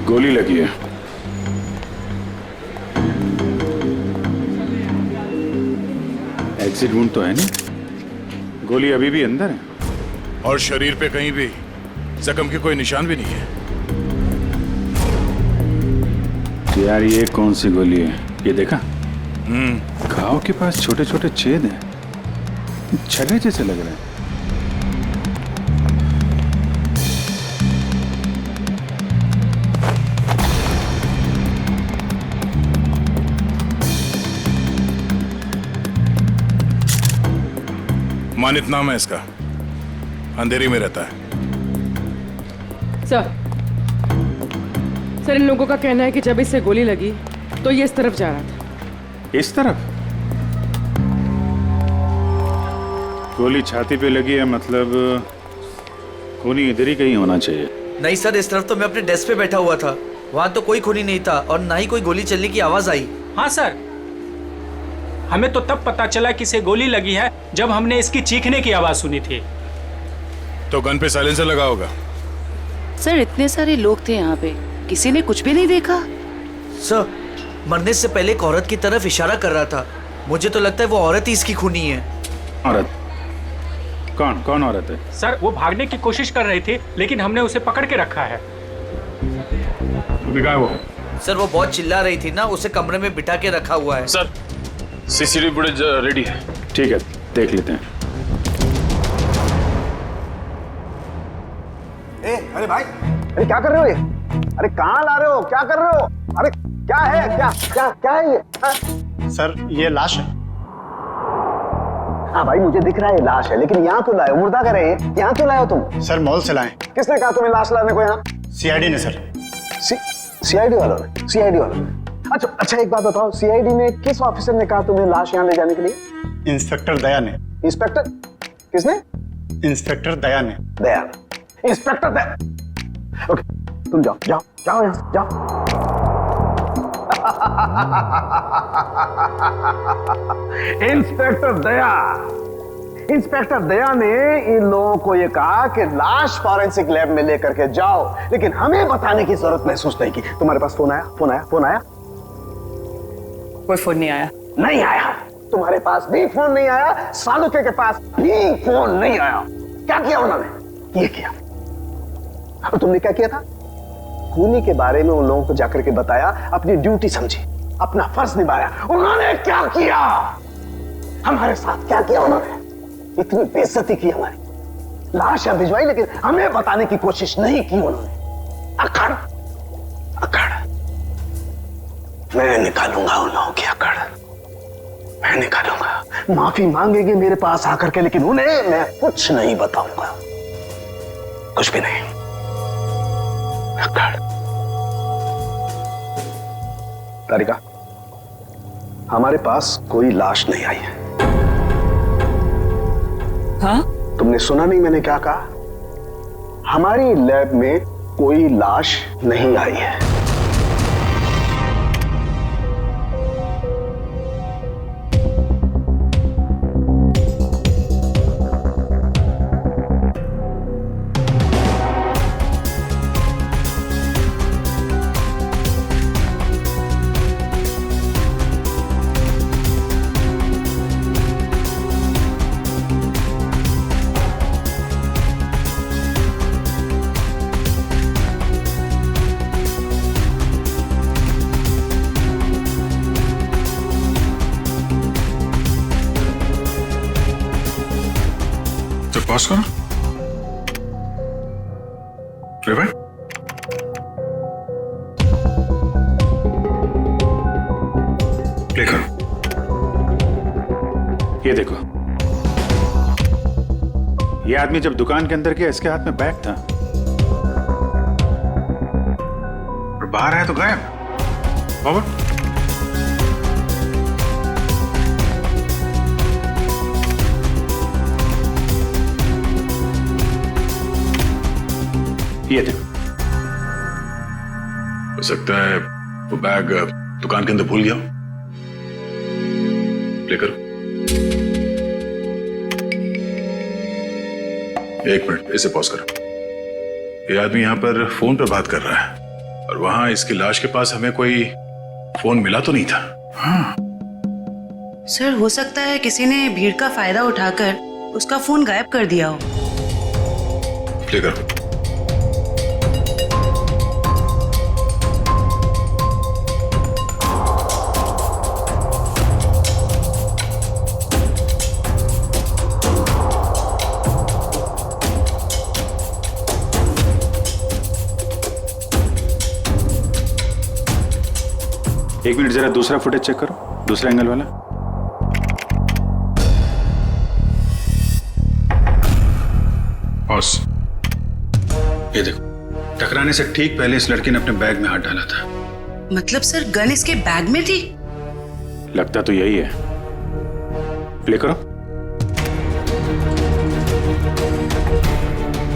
गोली लगी है। एक्सिट वुंड तो है नहीं, गोली अभी भी अंदर है। और शरीर पे कहीं भी जख्म के कोई निशान भी नहीं है। यार ये कौन सी गोली है, ये देखा? घाव के पास छोटे छोटे छेद हैं, छले जैसे लग रहे हैं। मानित नाम है इसका, अंधेरी में रहता है। सर इन लोगों का कहना है कि जब इससे गोली लगी तो ये इस तरफ जा रहा था। इस तरफ? गोली छाती पे लगी है, मतलब खूनी इधर ही कहीं होना चाहिए। नहीं सर, इस तरफ तो मैं अपने डेस्क पे बैठा हुआ था, वहाँ तो कोई खूनी नहीं था और ना ही कोई गोली चलने की आवाज आई। हाँ सर, हमें तो तब पता चला कि इसे गोली लगी है जब हमने इसकी चीखने की आवाज सुनी थी। तो गन पे साइलेंसर लगा होगा। सर इतने सारे लोग थे यहाँ पे, किसी ने कुछ भी नहीं देखा। सर मरने से पहले एक औरत की तरफ इशारा कर रहा था, मुझे तो लगता है वो औरत ही इसकी खूनी है। औरत? कौन कौन औरत है? सर वो भागने की कोशिश कर रही थी लेकिन हमने उसे पकड़ के रखा है। वो सर वो बहुत चिल्ला रही थी ना, उसे कमरे में बिठा के रखा हुआ है। सर सीसीटीवी फुटेज रेडी है। ठीक है, देख लेते हैं। अरे भाई, अरे क्या कर रहे हो ये? अरे कहाँ ला रहे हो, क्या कर रहे हो? अरे क्या है, क्या क्या क्या है ये? सर ये लाश है। हाँ भाई मुझे दिख रहा है ये लाश है, लेकिन यहाँ क्यों लाए हो? मुर्दा कर रहे हैं, यहाँ क्यों लाए हो तुम? सर मॉल से लाए। किसने कहा तुम्हें लाश लाने को यहाँ? सीआईडी ने सर। सीआईडी वालों ने? सीआईडी वालों ने? अच्छा एक बात बताओ, सीआईडी में किस ऑफिसर ने कहा तुम्हें लाश यहाँ ले जाने के लिए? इंस्पेक्टर दया ने। इंस्पेक्टर? किसने? इंस्पेक्टर दया ने। दया? इंस्पेक्टर दया? ओके तुम जाओ जाओ जाओ यहाँ से, जाओ। इंस्पेक्टर दया, इंस्पेक्टर दया ने इन लोगों को ये कहा कि लाश फॉरेंसिक लैब में लेकर के जाओ, लेकिन हमें बताने की जरूरत महसूस नहीं की। तुम्हारे पास फोन आया? फोन आया? फोन आया? कोई फोन नहीं आया। नहीं आया? तुम्हारे पास भी फोन नहीं आया, सालुके के पास भी फोन नहीं आया। क्या किया उन्होंने? ये किया। अब तुमने क्या किया था? खूनी के बारे में उन लोगों को जाकर के बताया, अपनी ड्यूटी समझी, अपना फर्ज निभाया। उन्होंने क्या किया? हमारे साथ क्या किया उन्होंने? इतनी बेइज्जती की हमारी, लाश भिजवाई लेकिन हमें बताने की कोशिश नहीं की उन्होंने। अकड़ अकड़, मैं निकालूंगा उन लोगों की अकड़, मैं निकालूंगा। माफी मांगेंगे मेरे पास आकर के, लेकिन उन्हें मैं कुछ नहीं बताऊंगा, कुछ भी नहीं। तारिका, हमारे पास कोई लाश नहीं आई है। हाँ? तुमने सुना नहीं मैंने क्या कहा? हमारी लैब में कोई लाश नहीं आई है। पॉज करो, रिवाइंड। प्ले करो। ये देखो, ये आदमी जब दुकान के अंदर गया इसके हाथ में बैग था और बाहर आया तो गायब। फॉरवर्ड। ये देखो, हो सकता है वो बैग दुकान के अंदर भूल गया। प्ले करो। एक मिनट, इसे पॉज करो। ये आदमी यहां पर फोन पर बात कर रहा है, और वहां इसकी लाश के पास हमें कोई फोन मिला तो नहीं था। सर हो सकता है किसी ने भीड़ का फायदा उठाकर उसका फोन गायब कर दिया हो। प्ले करो। एक मिनट जरा दूसरा फुटेज चेक करो, दूसरा एंगल वाला। बॉस ये देखो, टकराने से ठीक पहले इस लड़की ने अपने बैग में हाथ डाला था। मतलब सर गन इसके बैग में थी? लगता तो यही है। प्ले करो।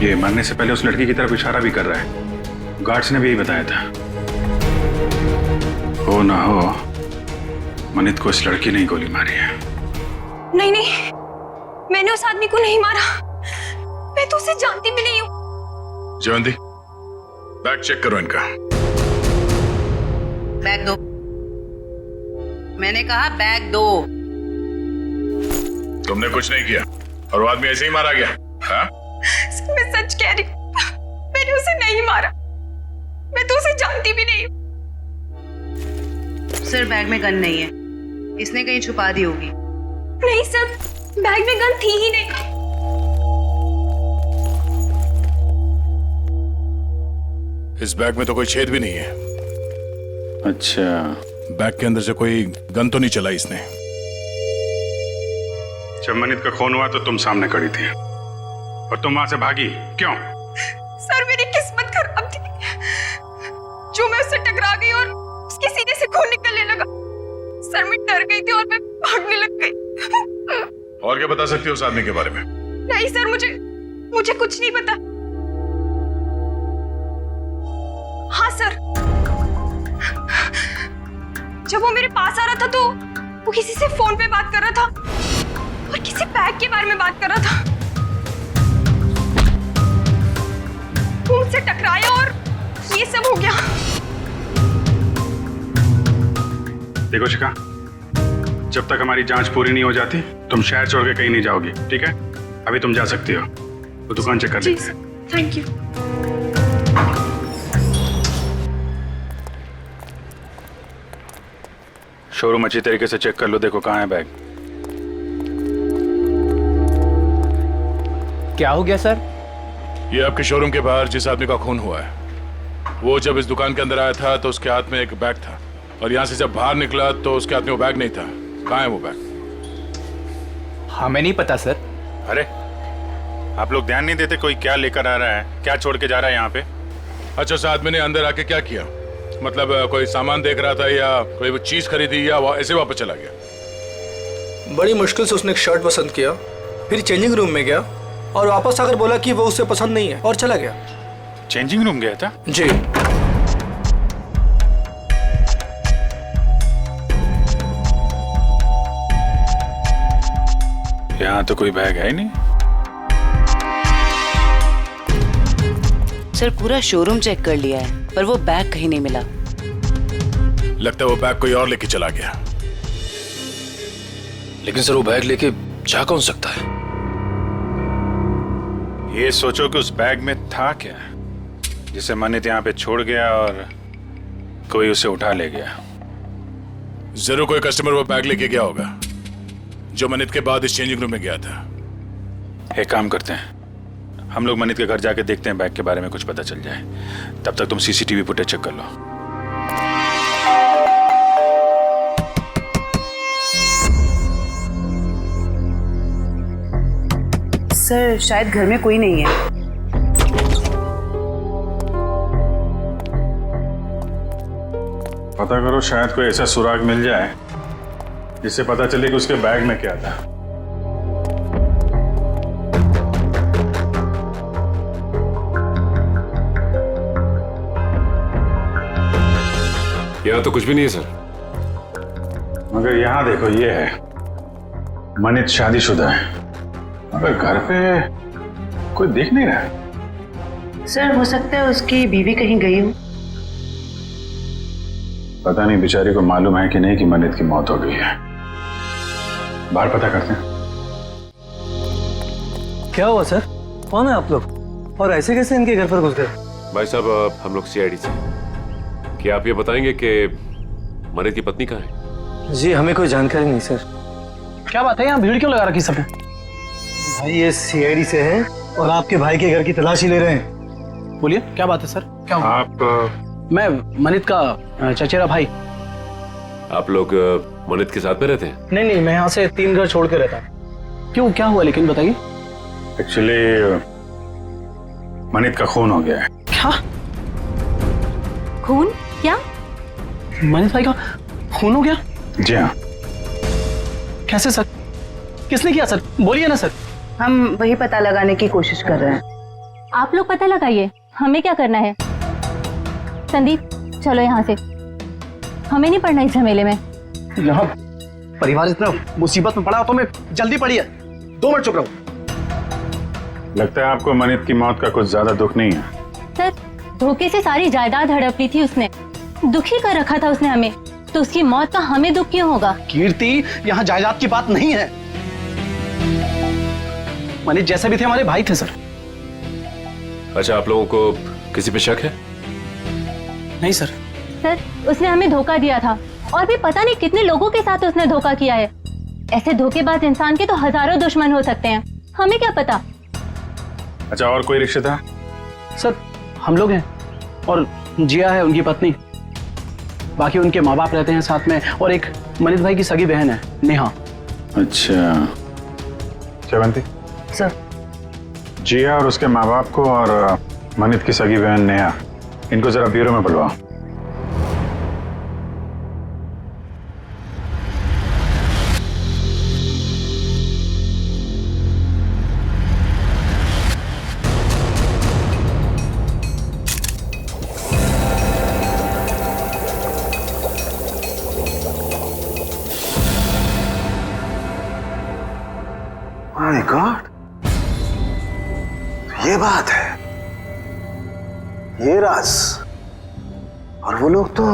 ये मरने से पहले उस लड़की की तरफ इशारा भी कर रहा है। गार्ड्स ने भी यही बताया था। हो ना हो मनित को इस लड़की ने ही गोली मारी है। नहीं नहीं, मैंने उस आदमी को नहीं मारा। मैं तो उसे जानती भी नहीं हूँ। जयंती, बैग चेक करो इनका। बैग दो। मैंने कहा बैग दो। तुमने कुछ नहीं किया और वो आदमी ऐसे ही मारा गया। हाँ? मैं सच कह रही हूँ, मैंने उसे नहीं मारा। मैं तो उसे जानती भी नहीं हूँ। सर बैग में गन नहीं है, इसने कहीं छुपा दी होगी। नहीं सर, बैग में गन थी ही नहीं। इस बैग में तो कोई छेद भी नहीं है। अच्छा, बैग के अंदर से कोई गन तो नहीं चला इसने। जब मनित का खून हुआ तो तुम सामने खड़ी थी और तुम वहां से भागी क्यों? सर मेरी किस्मत खराब थी, जो मैं उससे टकरा गई और उसके सीने से खून निकलने लगा। सर मैं डर गई थी और मैं भागने लग गई। और क्या बता सकती हो उस आदमी के बारे में? नहीं सर, मुझे कुछ नहीं पता। हाँ सर, जब वो मेरे पास आ रहा था तो वो किसी से फोन पे बात कर रहा था और किसी बैग के बारे में बात कर रहा था। वो मुझसे टकराया और ये सब हो गया। देखो शिखा, जब तक हमारी जांच पूरी नहीं हो जाती तुम शहर छोड़ के कहीं नहीं जाओगी, ठीक है? अभी तुम जा सकती हो, वो दुकान चेक कर लेते हैं। Thank you. शोरूम अच्छी तरीके से चेक कर लो, देखो कहाँ है बैग। क्या हो गया सर? ये आपके शोरूम के बाहर जिस आदमी का खून हुआ है, वो जब इस दुकान के अंदर आया था तो उसके हाथ में एक बैग था और यहाँ से जब बाहर निकला तो उसके हाथ में वो बैग नहीं था। कहाँ है वो बैग? हमें नहीं पता सर। अरे आप लोग ध्यान नहीं देते कोई क्या लेकर आ रहा है, क्या छोड़ के जा रहा है यहाँ पे? अच्छा, उस आदमी ने अंदर आके क्या किया? मतलब कोई सामान देख रहा था या कोई वो चीज खरीदी या ऐसे वापस चला गया? बड़ी मुश्किल से उसने एक शर्ट पसंद किया, फिर चेंजिंग रूम में गया और वापस आकर बोला कि वो उसे पसंद नहीं है और चला गया। चेंजिंग रूम गया था? जी। यहाँ तो कोई बैग है ही नहीं। सर पूरा शोरूम चेक कर लिया है पर वो बैग कहीं नहीं मिला। लगता है वो बैग कोई और लेके चला गया। लेकिन सर वो बैग लेके जा कौन सकता है? ये सोचो कि उस बैग में था क्या जिसे मनित यहाँ पे छोड़ गया और कोई उसे उठा ले गया। जरूर कोई कस्टमर वो बैग लेके गया होगा जो मनित के बाद इस चेंजिंग रूम में गया था। एक काम करते हैं, हम लोग मनित के घर जाके देखते हैं बैग के बारे में कुछ पता चल जाए। तब तक तुम सीसीटीवी फुटेज चेक कर लो। सर शायद घर में कोई नहीं है। पता करो, शायद कोई ऐसा सुराग मिल जाए जिससे पता चले कि उसके बैग में क्या था। यहाँ तो कुछ भी नहीं है सर। मगर यहाँ देखो, ये है मनित शादीशुदा है, मगर घर पे कोई देख नहीं रहा है। सर हो सकता है उसकी बीवी कहीं गई हो। पता नहीं बेचारी को मालूम है कि नहीं कि मनित की मौत हो गई है। बाहर पता करते हैं। क्या हुआ सर? कौन है आप लोग और ऐसे कैसे इनके घर पर घुस गए? भाई साहब हम लोग सीआईडी से। क्या आप ये बताएंगे कि मनित की पत्नी कहाँ है? जी हमें कोई जानकारी नहीं सर। क्या बात है, यहाँ भीड़ क्यों लगा रखी सबने? भाई ये सीआईडी से है और आपके भाई के घर की तलाशी ले रहे हैं। बोलिए क्या बात है सर, क्या हुआ? आप मैं मनित का चचेरा भाई। आप लोग मनित के साथ में रहते हैं? नहीं, मैं यहाँ से 3 घर छोड़ के रहता हूँ। क्यों, क्या हुआ लेकिन बताइए। एक्चुअली मनित का खून हो गया है। क्या? खून? क्या? मनित भाई का खून हो गया? जी हाँ। कैसे सर? किसने किया सर? बोलिए ना सर। हम वही पता लगाने की कोशिश कर रहे हैं। आप लोग पता लगाइए, हमें क्या करना है। संदीप चलो यहाँ से, हमें नहीं पड़ना इस झमेले में। यहाँ परिवार इतना मुसीबत में पड़ा तो मैं जल्दी पड़ी है। 2 मिनट चुप रहो। लगता है आपको मनित की मौत का कुछ ज्यादा दुख नहीं है। सर धोखे से सारी जायदाद हड़प ली थी उसने, दुखी कर रखा था उसने हमें, तो उसकी मौत का हमें दुख क्यों होगा? कीर्ति, यहाँ जायदाद की बात नहीं है। मनीष जैसे भी थे हमारे भाई थे सर। अच्छा, आप लोगों को किसी पे शक है? नहीं सर। सर उसने हमें धोखा दिया था और भी पता नहीं कितने लोगों के साथ उसने धोखा किया है। ऐसे धोखेबाज इंसान के तो हजारों दुश्मन हो सकते हैं, हमें क्या पता। अच्छा, और कोई रिश्तेदार? सर हम लोग हैं और जिया है उनकी पत्नी, बाकी उनके माँ बाप रहते हैं साथ में, और एक मनीष भाई की सगी बहन है नेहा। अच्छा श्रवंती सर। जिया और उसके माँ बाप को और मनित की सगी बहन नेहा, इनको जरा ब्यूरो में बुलवाओ। माय गॉड, ये बात है, ये राज। और वो लोग तो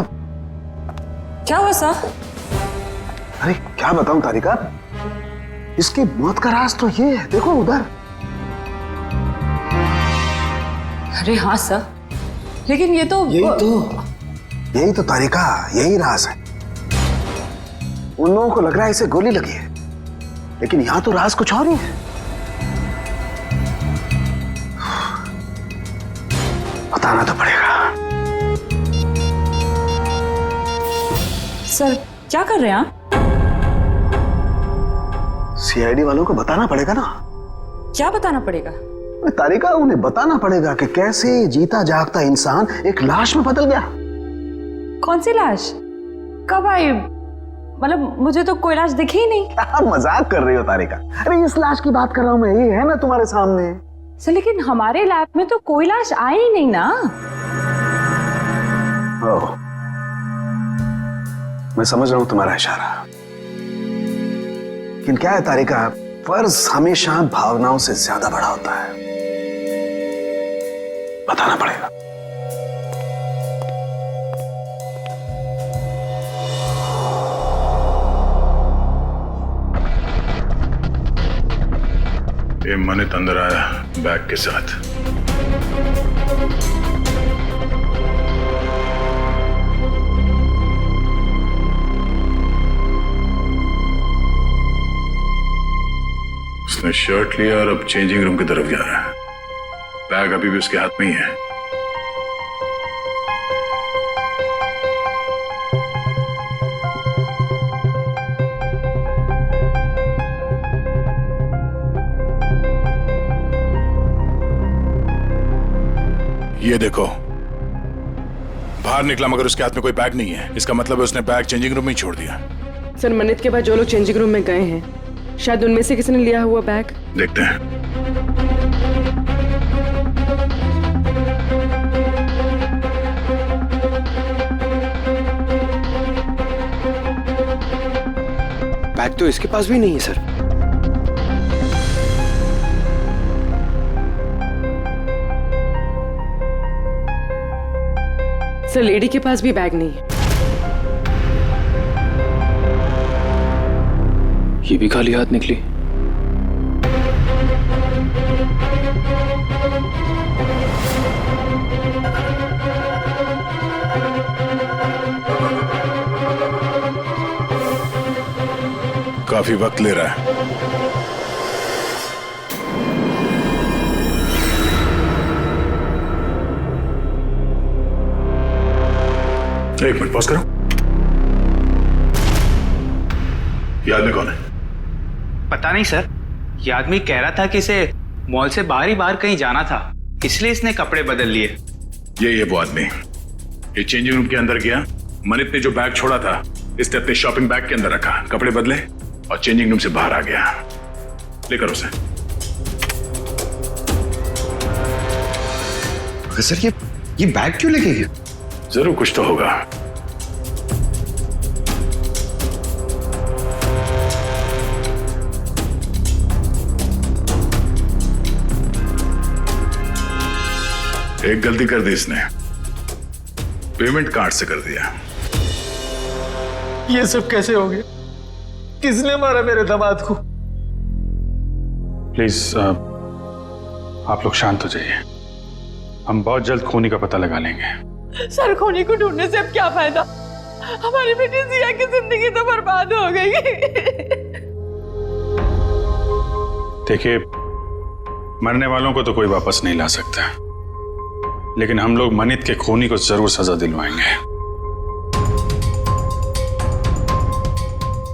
क्या हुआ सर? अरे क्या बताऊं तारिका, इसकी मौत का राज तो ये है, देखो उधर। अरे हाँ सर, लेकिन ये तो यही तो तारिका, यही राज है। उन लोगों को लग रहा है इसे गोली लगी है, लेकिन यहां तो राज कुछ और ही है। बताना तो पड़ेगा। सर क्या कर रहे हैं आप? सीआईडी वालों को बताना पड़ेगा ना। क्या बताना पड़ेगा? तारिका, उन्हें बताना पड़ेगा कि कैसे जीता जागता इंसान एक लाश में बदल गया। कौन सी लाश? कब आई? मतलब मुझे तो कोई लाश दिखी ही नहीं। मजाक कर रही हो तारिका? अरे इस लाश की बात कर रहा हूं मैं, ये है ना तुम्हारे सामने। सर लेकिन हमारे लैब में तो कोई लाश आई ही नहीं ना। ओह, मैं समझ रहा हूं तुम्हारा इशारा, लेकिन क्या है तारिका, फर्ज हमेशा भावनाओं से ज्यादा बड़ा होता है। बताना पड़ेगा। ये मनित अंदर आया बैग के साथ। उसने शर्ट लिया और अब चेंजिंग रूम की तरफ जा रहा है। बैग अभी भी उसके हाथ में ही है। ये देखो, बाहर निकला मगर उसके हाथ में कोई बैग नहीं है। इसका मतलब है उसने बैग चेंजिंग रूम में ही छोड़ दिया। सर मनित के बाद जो लोग चेंजिंग रूम में गए हैं, शायद उनमें से किसी ने लिया हुआ बैग। देखते हैं। बैग तो इसके पास भी नहीं है सर। सर लेडी के पास भी बैग नहीं है। ये भी खाली हाथ निकली। काफी वक्त ले रहा है। एक मिनट पॉज करो। ये आदमी कौन है? पता नहीं सर, ये आदमी कह रहा था कि इसे मॉल से बाहर ही बाहर कहीं जाना था, इसलिए इसने कपड़े बदल लिए। ये वो आदमी ये चेंजिंग रूम के अंदर गया। मनित ने जो बैग छोड़ा था इसने अपने शॉपिंग बैग के अंदर रखा, कपड़े बदले और चेंजिंग रूम से बाहर आ गया। लेकर उसे। सर ये बैग क्यों लेके गया? जरूर कुछ तो होगा। एक गलती कर दी इसने, पेमेंट कार्ड से कर दिया। ये सब कैसे हो गया? किसने मारा मेरे दामाद को? प्लीज आप लोग शांत हो जाइए, हम बहुत जल्द खूनी का पता लगा लेंगे। सर खूनी को ढूंढने से अब क्या फायदा? हमारी बेटी जिया की जिंदगी तो बर्बाद हो गई। देखिए, मरने वालों को तो कोई वापस नहीं ला सकता, लेकिन हम लोग मनित के खूनी को जरूर सजा दिलवाएंगे।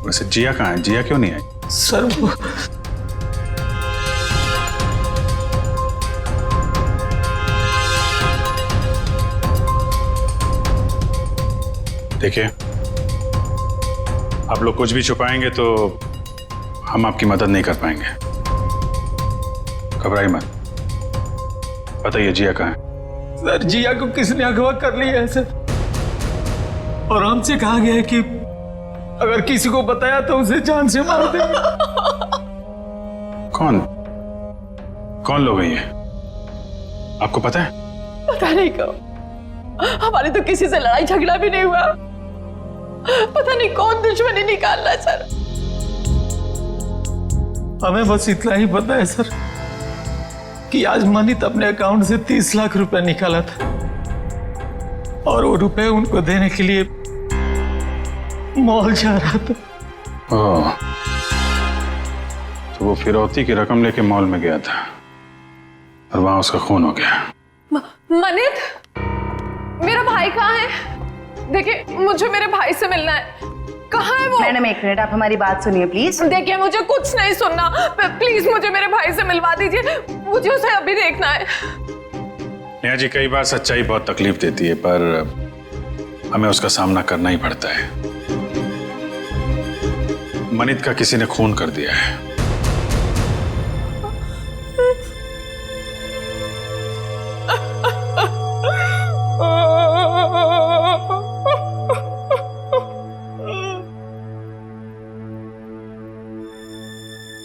वैसे जिया कहाँ है? जिया क्यों नहीं आई? सर वो देखिए, आप लोग कुछ भी छुपाएंगे तो हम आपकी मदद नहीं कर पाएंगे। घबराइए मत, बताइए जिया कहाँ है? सर जिया को किसने अगवा कर लिया है सर, और हमसे कहा गया है कि अगर किसी को बताया तो उसे जान से मार देंगे। कौन लोग हैं ये? आपको पता है? पता नहीं कब, हमारी तो किसी से लड़ाई झगड़ा भी नहीं हुआ। पता नहीं कौन दुश्मनी निकाल रहा है सर। हमें बस इतना ही पता है सर कि आज मनित अपने अकाउंट से 30 लाख रुपए निकाला था और वो रुपए उनको देने के लिए मॉल जा रहा था। ओह, तो वो फिरौती की रकम लेके मॉल में गया था और वहां उसका खून हो गया। मनित, मेरा भाई कहाँ है? देखिए, मुझे मेरे भाई से मिलना है। कहाँ है वो? मैडम एक मिनट, आप हमारी बात सुनिए प्लीज। देखिए, मुझे कुछ नहीं सुनना, प्लीज मुझे मेरे भाई से मिलवा दीजिए, मुझे उसे अभी देखना है। नेहा जी, कई बार सच्चाई बहुत तकलीफ देती है, पर हमें उसका सामना करना ही पड़ता है। मनित का किसी ने खून कर दिया है।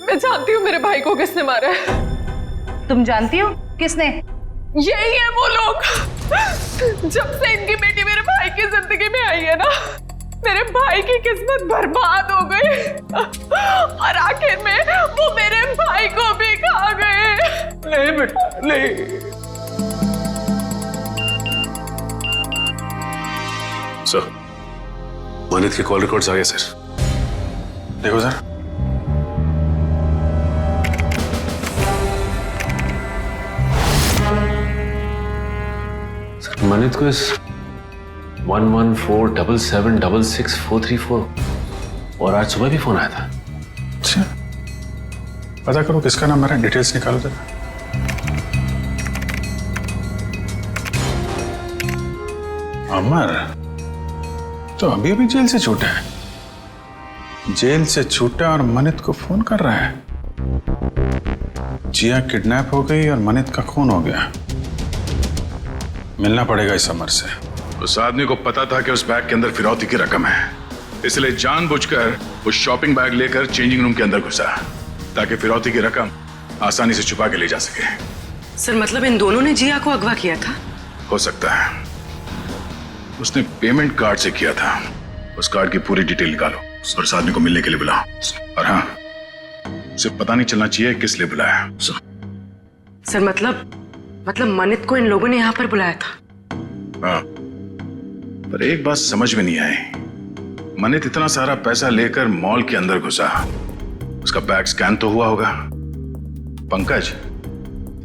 मैं जानती हूँ मेरे भाई को किसने मारा है। तुम जानती हो किसने? यही है वो लोग। जब से इनकी बेटी मेरे भाई की जिंदगी में आई है ना, मेरे भाई की किस्मत बर्बाद हो गई और आखिर में वो मेरे भाई को भी खा गए। नहीं बेटा नहीं। सर, मनित के कॉल रिकॉर्ड्स आ गए सर। देखो सर। मनित को इस 1147766434 और आज सुबह भी फोन आया था। अच्छा, पता करो किसका नंबर है, डिटेल्स निकालो जरा। अमर तो अभी अभी जेल से छूटा है। जेल से छूटा और मनित को फोन कर रहा है। जिया किडनैप हो गई और मनित का खून हो गया। मिलना पड़ेगा इस अमर से। उस आदमी को पता था कि उस बैग के अंदर फिरौती की रकम है, इसलिए जानबूझकर वो शॉपिंग बैग लेकर चेंजिंग रूम के अंदर घुसा ताकि फिरौती की रकम आसानी से छुपा के ले जा सके। सर मतलब इन दोनों ने जिया को अगवा किया था? हो सकता है, उसने पेमेंट कार्ड से किया था। उस कार्ड की पूरी डिटेल निकालो और उस आदमी को मिलने के लिए बुलाओ। और हाँ, उसे पता नहीं चलना चाहिए किस लिए बुलाया। सर मतलब मनित को इन लोगों ने यहाँ पर बुलाया था। हाँ, पर एक बात समझ में नहीं आई। मनित इतना सारा पैसा लेकर मॉल के अंदर घुसा, उसका बैग स्कैन तो हुआ होगा। पंकज,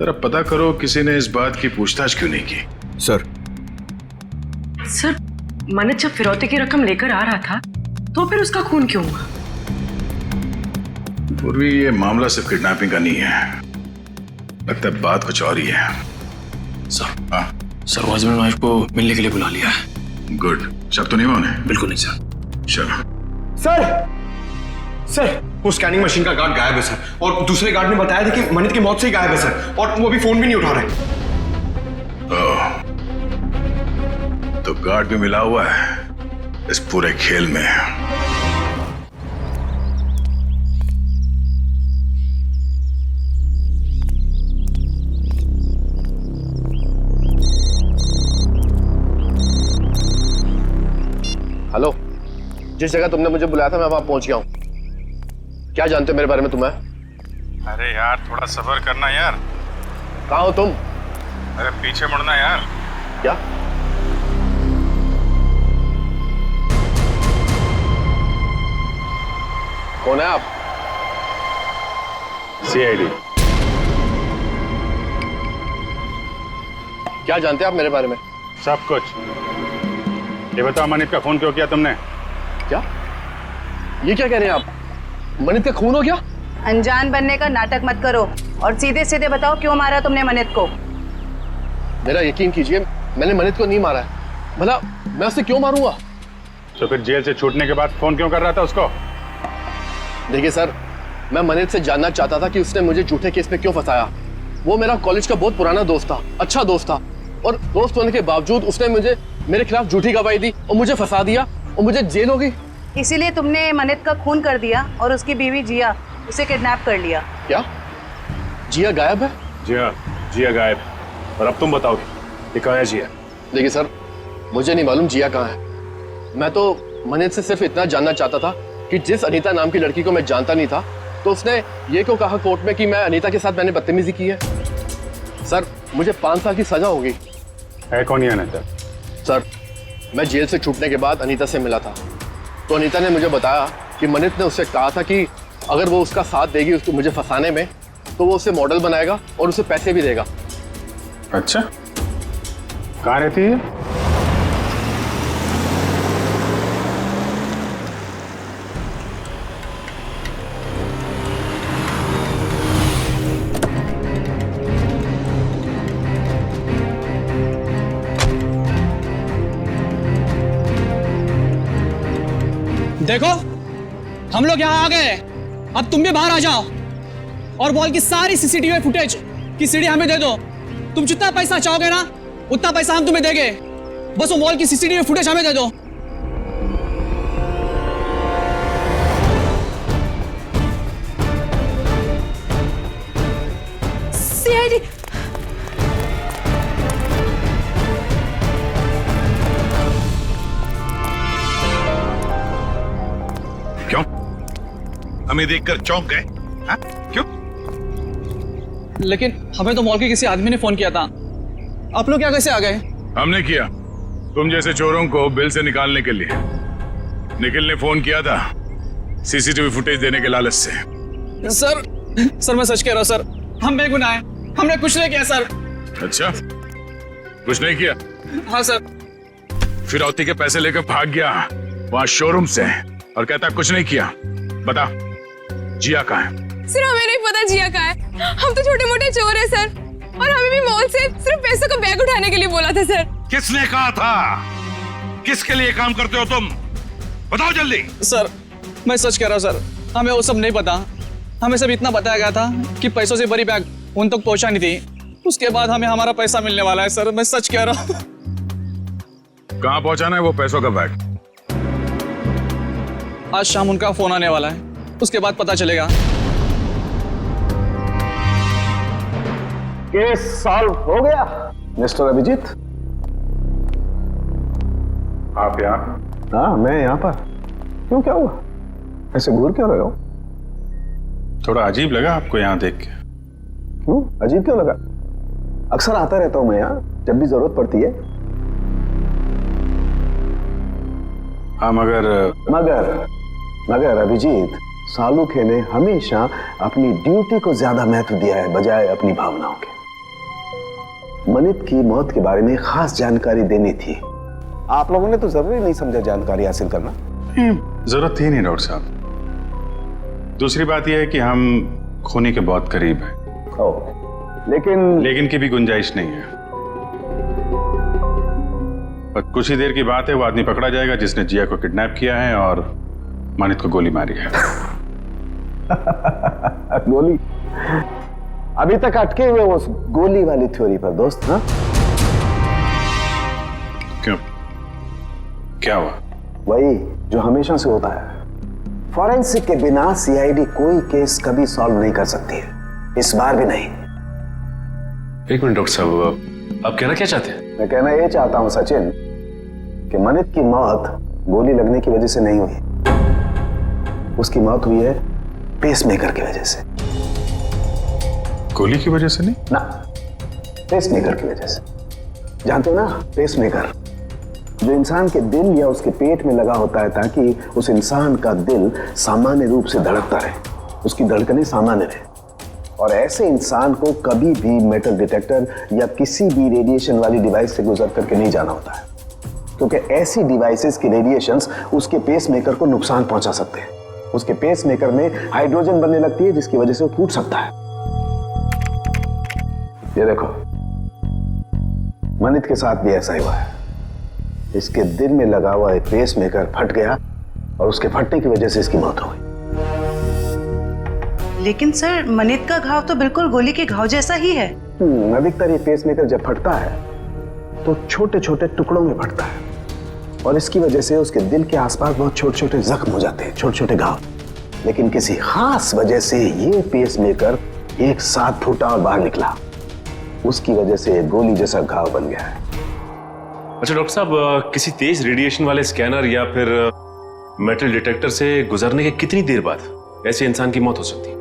जरा पता करो किसी ने इस बात की पूछताछ क्यों नहीं की। सर मनित जब फिरौती की रकम लेकर आ रहा था तो फिर उसका खून क्यों हुआ? पूर्वी, ये मामला सिर्फ किडनैपिंग का नहीं है, लगता है बात कुछ और ही है। सर, हाँ सर वो हस्बैंड वाइफ को मिलने के लिए बुला लिया है। गुड, शक तो नहीं हुआ उन्हें? बिल्कुल नहीं सर। चलो। सर वो स्कैनिंग मशीन का गार्ड गायब है सर, और दूसरे गार्ड ने बताया था कि मनित की मौत से ही गायब है सर, और वो अभी फोन भी नहीं उठा रहे। तो गार्ड भी मिला हुआ है इस पूरे खेल में। हेलो, जिस जगह तुमने मुझे बुलाया था मैं वहां पहुंच गया हूं। क्या जानते हो मेरे बारे में तुम्हें? अरे यार थोड़ा सब्र करना यार। कहाँ हो तुम? अरे पीछे मुड़ना यार। क्या? कौन है आप? सीआईडी। क्या जानते हैं आप मेरे बारे में? सब कुछ। ये बताओ, मनित का खून क्यों किया तुमने? क्या? ये क्या कह रहे हैं आप? मनित का खून हो गया? अनजान बनने का नाटक मत करो और सीधे सीधे बताओ क्यों मारा तुमने मनित को। मेरा यकीन कीजिए, मैंने मनित को नहीं मारा है। भला मैं उसे क्यों मारूंगा? तो फिर जेल से छूटने के बाद फोन क्यों कर रहा था उसको? देखिए सर, मैं मनित से जानना चाहता था कि उसने मुझे झूठे केस में क्यों फंसाया। वो मेरा कॉलेज का बहुत पुराना दोस्त था, अच्छा दोस्त था, और दोस्त होने के बावजूद उसने मुझे मेरे खिलाफ झूठी गवाही दी और मुझे फंसा दिया और मुझे जेल हो गई। इसीलिए तुमने मनित का खून कर दिया और उसकी बीवी जिया उसे किडनैप कर लिया। क्या? जिया गायब है? जी हाँ, जिया गायब। और अब तुम बताओगे ये कहाँ है जिया? देखिए सर, मुझे नहीं मालूम जिया कहाँ है। मैं तो मनित से सिर्फ इतना जानना चाहता था कि जिस अनीता नाम की लड़की को मैं जानता नहीं था, तो उसने ये क्यों कहा कोर्ट में कि मैं अनीता के साथ मैंने बदतमीजी की है। सर, मुझे 5 साल की सजा होगी। है कौन ये अनीता? सर, मैं जेल से छूटने के बाद अनीता से मिला था, तो अनीता ने मुझे बताया कि मनित ने उससे कहा था कि अगर वो उसका साथ देगी उसको मुझे फंसाने में, तो वो उसे मॉडल बनाएगा और उसे पैसे भी देगा। अच्छा, कहाँ रहती है? देखो, हम लोग यहाँ आ गए, अब तुम भी बाहर आ जाओ और मॉल की सारी सीसीटीवी फुटेज की सीडी हमें दे दो। तुम जितना पैसा चाहोगे ना उतना पैसा हम तुम्हें देंगे, बस वो मॉल की सीसीटीवी फुटेज हमें दे दो। सीआईडी। क्यों? हमें देखकर चौंक गए? हाँ? क्यों? लेकिन हमें तो मॉल के किसी आदमी ने फोन किया था, आप लोग क्या कैसे आ गए? हमने किया, तुम जैसे चोरों को बिल से निकालने के लिए। निखिल ने फोन किया था सीसीटीवी फुटेज देने के लालच से। सर मैं सच कह रहा हूँ सर, हम बेगुनाह हैं, हमने कुछ नहीं किया सर। अच्छा, कुछ नहीं किया? हाँ सर। फिरौती के पैसे लेकर भाग गया वहां शोरूम से और कहता कुछ नहीं किया। बता, जिया कहाँ है? सर हमें नहीं पता जिया कहाँ है, हम तो छोटे मोटे चोर हैं सर, और हमें भी मॉल से सिर्फ पैसों का बैग उठाने के लिए बोला था सर। किसने कहा था? किसके लिए काम करते हो तुम? बताओ जल्दी। सर मैं सच कह रहा हूँ सर, हमें वो सब नहीं पता। हमें सब इतना बताया गया था कि पैसों से भरी बैग उन तक पहुंचानी थी, उसके बाद हमें हमारा पैसा मिलने वाला है। सर मैं सच कह रहा हूँ। कहाँ पहुंचाना है वो पैसों का बैग? आज शाम उनका फोन आने वाला है, उसके बाद पता चलेगा। केस सॉल्व हो गया मिस्टर अभिजीत। आप यहाँ? हाँ, मैं यहाँ पर। क्यों, क्या हुआ? ऐसे घूर क्यों रहे हो? थोड़ा अजीब लगा आपको यहाँ देख के? अजीब क्यों लगा? अक्सर आता रहता हूं मैं यहाँ जब भी जरूरत पड़ती है। हाँ मगर अभिजीत, सालुखे ने हमेशा अपनी ड्यूटी को ज्यादा महत्व दिया है बजाय अपनी भावनाओं के। मनित की मौत के बारे में खास जानकारी देनी थी। आप लोगों ने तो जरूरी नहीं समझा जानकारी हासिल करना। जरूरत थी नहीं डॉक्टर साहब। दूसरी बात यह है कि हम खूनी के बहुत करीब हैं। लेकिन की भी गुंजाइश नहीं है। और कुछ ही देर की बात है, वो आदमी पकड़ा जाएगा जिसने जिया को किडनैप किया है और मानित को गोली मारी है। गोली? अभी तक अटके हुए उस गोली वाली थ्योरी पर दोस्त। हाँ, क्यों? क्या हुआ? वही जो हमेशा से होता है। फॉरेंसिक के बिना सीआईडी कोई केस कभी सॉल्व नहीं कर सकती है, इस बार भी नहीं। एक मिनट डॉक्टर साहब, आप कहना क्या चाहते हैं? मैं कहना ये चाहता हूं सचिन कि मनित की मौत गोली लगने की वजह से नहीं हुई। उसकी मौत हुई है पेसमेकर की वजह से। गोली की वजह से नहीं? ना, पेसमेकर की वजह से। जानते हो ना, पेसमेकर जो इंसान के दिल या उसके पेट में लगा होता है ताकि उस इंसान का दिल सामान्य रूप से धड़कता रहे, उसकी धड़कनें सामान्य रहे। और ऐसे इंसान को कभी भी मेटल डिटेक्टर या किसी भी रेडिएशन वाली डिवाइस से गुजर करके नहीं जाना होता है, क्योंकि ऐसी डिवाइसेस की रेडिएशंस उसके पेसमेकर को नुकसान पहुंचा सकते हैं। उसके पेसमेकर में हाइड्रोजन बनने लगती है जिसकी वजह से वो फूट सकता है। ये देखो, मनित के साथ भी ऐसा ही हुआ है। इसके दिल में लगा हुआ एक पेसमेकर फट गया और उसके फटने की वजह से इसकी मौत हो गई। लेकिन सर, मनित का घाव तो बिल्कुल गोली के घाव जैसा ही है। अधिकतर ये पेसमेकर जब फटता है तो छोटे छोटे टुकड़ों में फटता है और इसकी वजह से उसके दिल के आसपास बहुत छोटे छोटे जख्म हो जाते हैं, छोटे छोटे घाव। लेकिन किसी खास वजह से ये पेसमेकर एक साथ फूटा और बाहर निकला, उसकी वजह से गोली जैसा घाव बन गया है। अच्छा डॉक्टर साहब, किसी तेज रेडिएशन वाले स्कैनर या फिर मेटल डिटेक्टर से गुजरने के कितनी देर बाद ऐसे इंसान की मौत हो सकती है?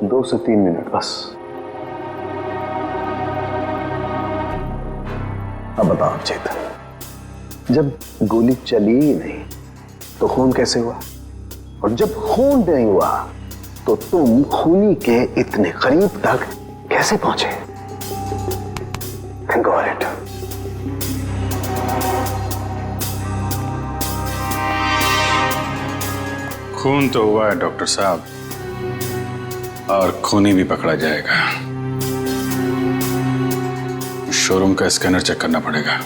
2 से 3 मिनट बस। अब बताओ चेतन, जब गोली चली ही नहीं तो खून कैसे हुआ? और जब खून नहीं हुआ तो तुम खूनी के इतने करीब तक कैसे पहुंचे? Think about it. खून तो हुआ है डॉक्टर साहब, और खूनी भी पकड़ा जाएगा। शोरूम का स्कैनर चेक करना पड़ेगा।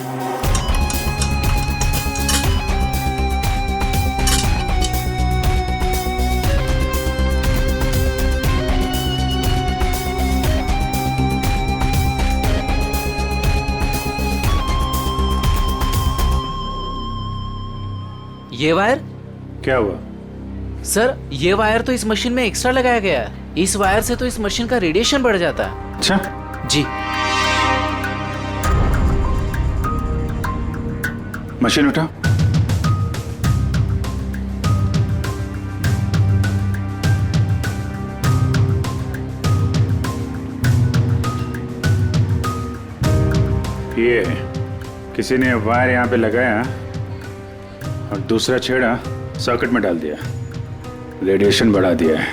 ये वायर? क्या हुआ? सर, ये वायर तो इस मशीन में एक्स्ट्रा लगाया गया है। इस वायर से तो इस मशीन का रेडिएशन बढ़ जाता है। अच्छा जी। मशीन उठा। ये किसी ने वायर यहाँ पे लगाया और दूसरा छेड़ा सर्किट में डाल दिया, रेडिएशन बढ़ा दिया है।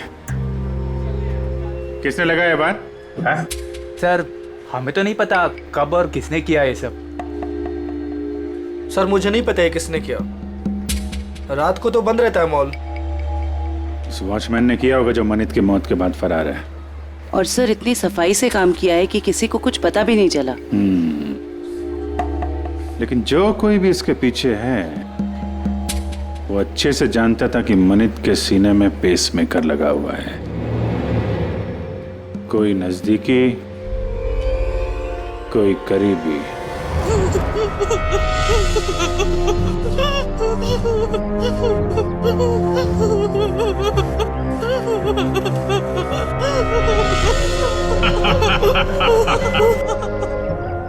किसने लगाया बात? सर, हमें तो नहीं पता कब और किसने किया ये सब। सर, मुझे नहीं पता है किसने किया। रात को तो बंद रहता है मॉल। उस वॉचमैन ने किया होगा जो मनित की मौत के बाद फरार है। और सर, इतनी सफाई से काम किया है कि किसी को कुछ पता भी नहीं चला। लेकिन जो कोई भी इसके पीछे है वो अच्छे से जानता था कि मनित के सीने में पेसमेकर लगा हुआ है। कोई नजदीकी, कोई करीबी।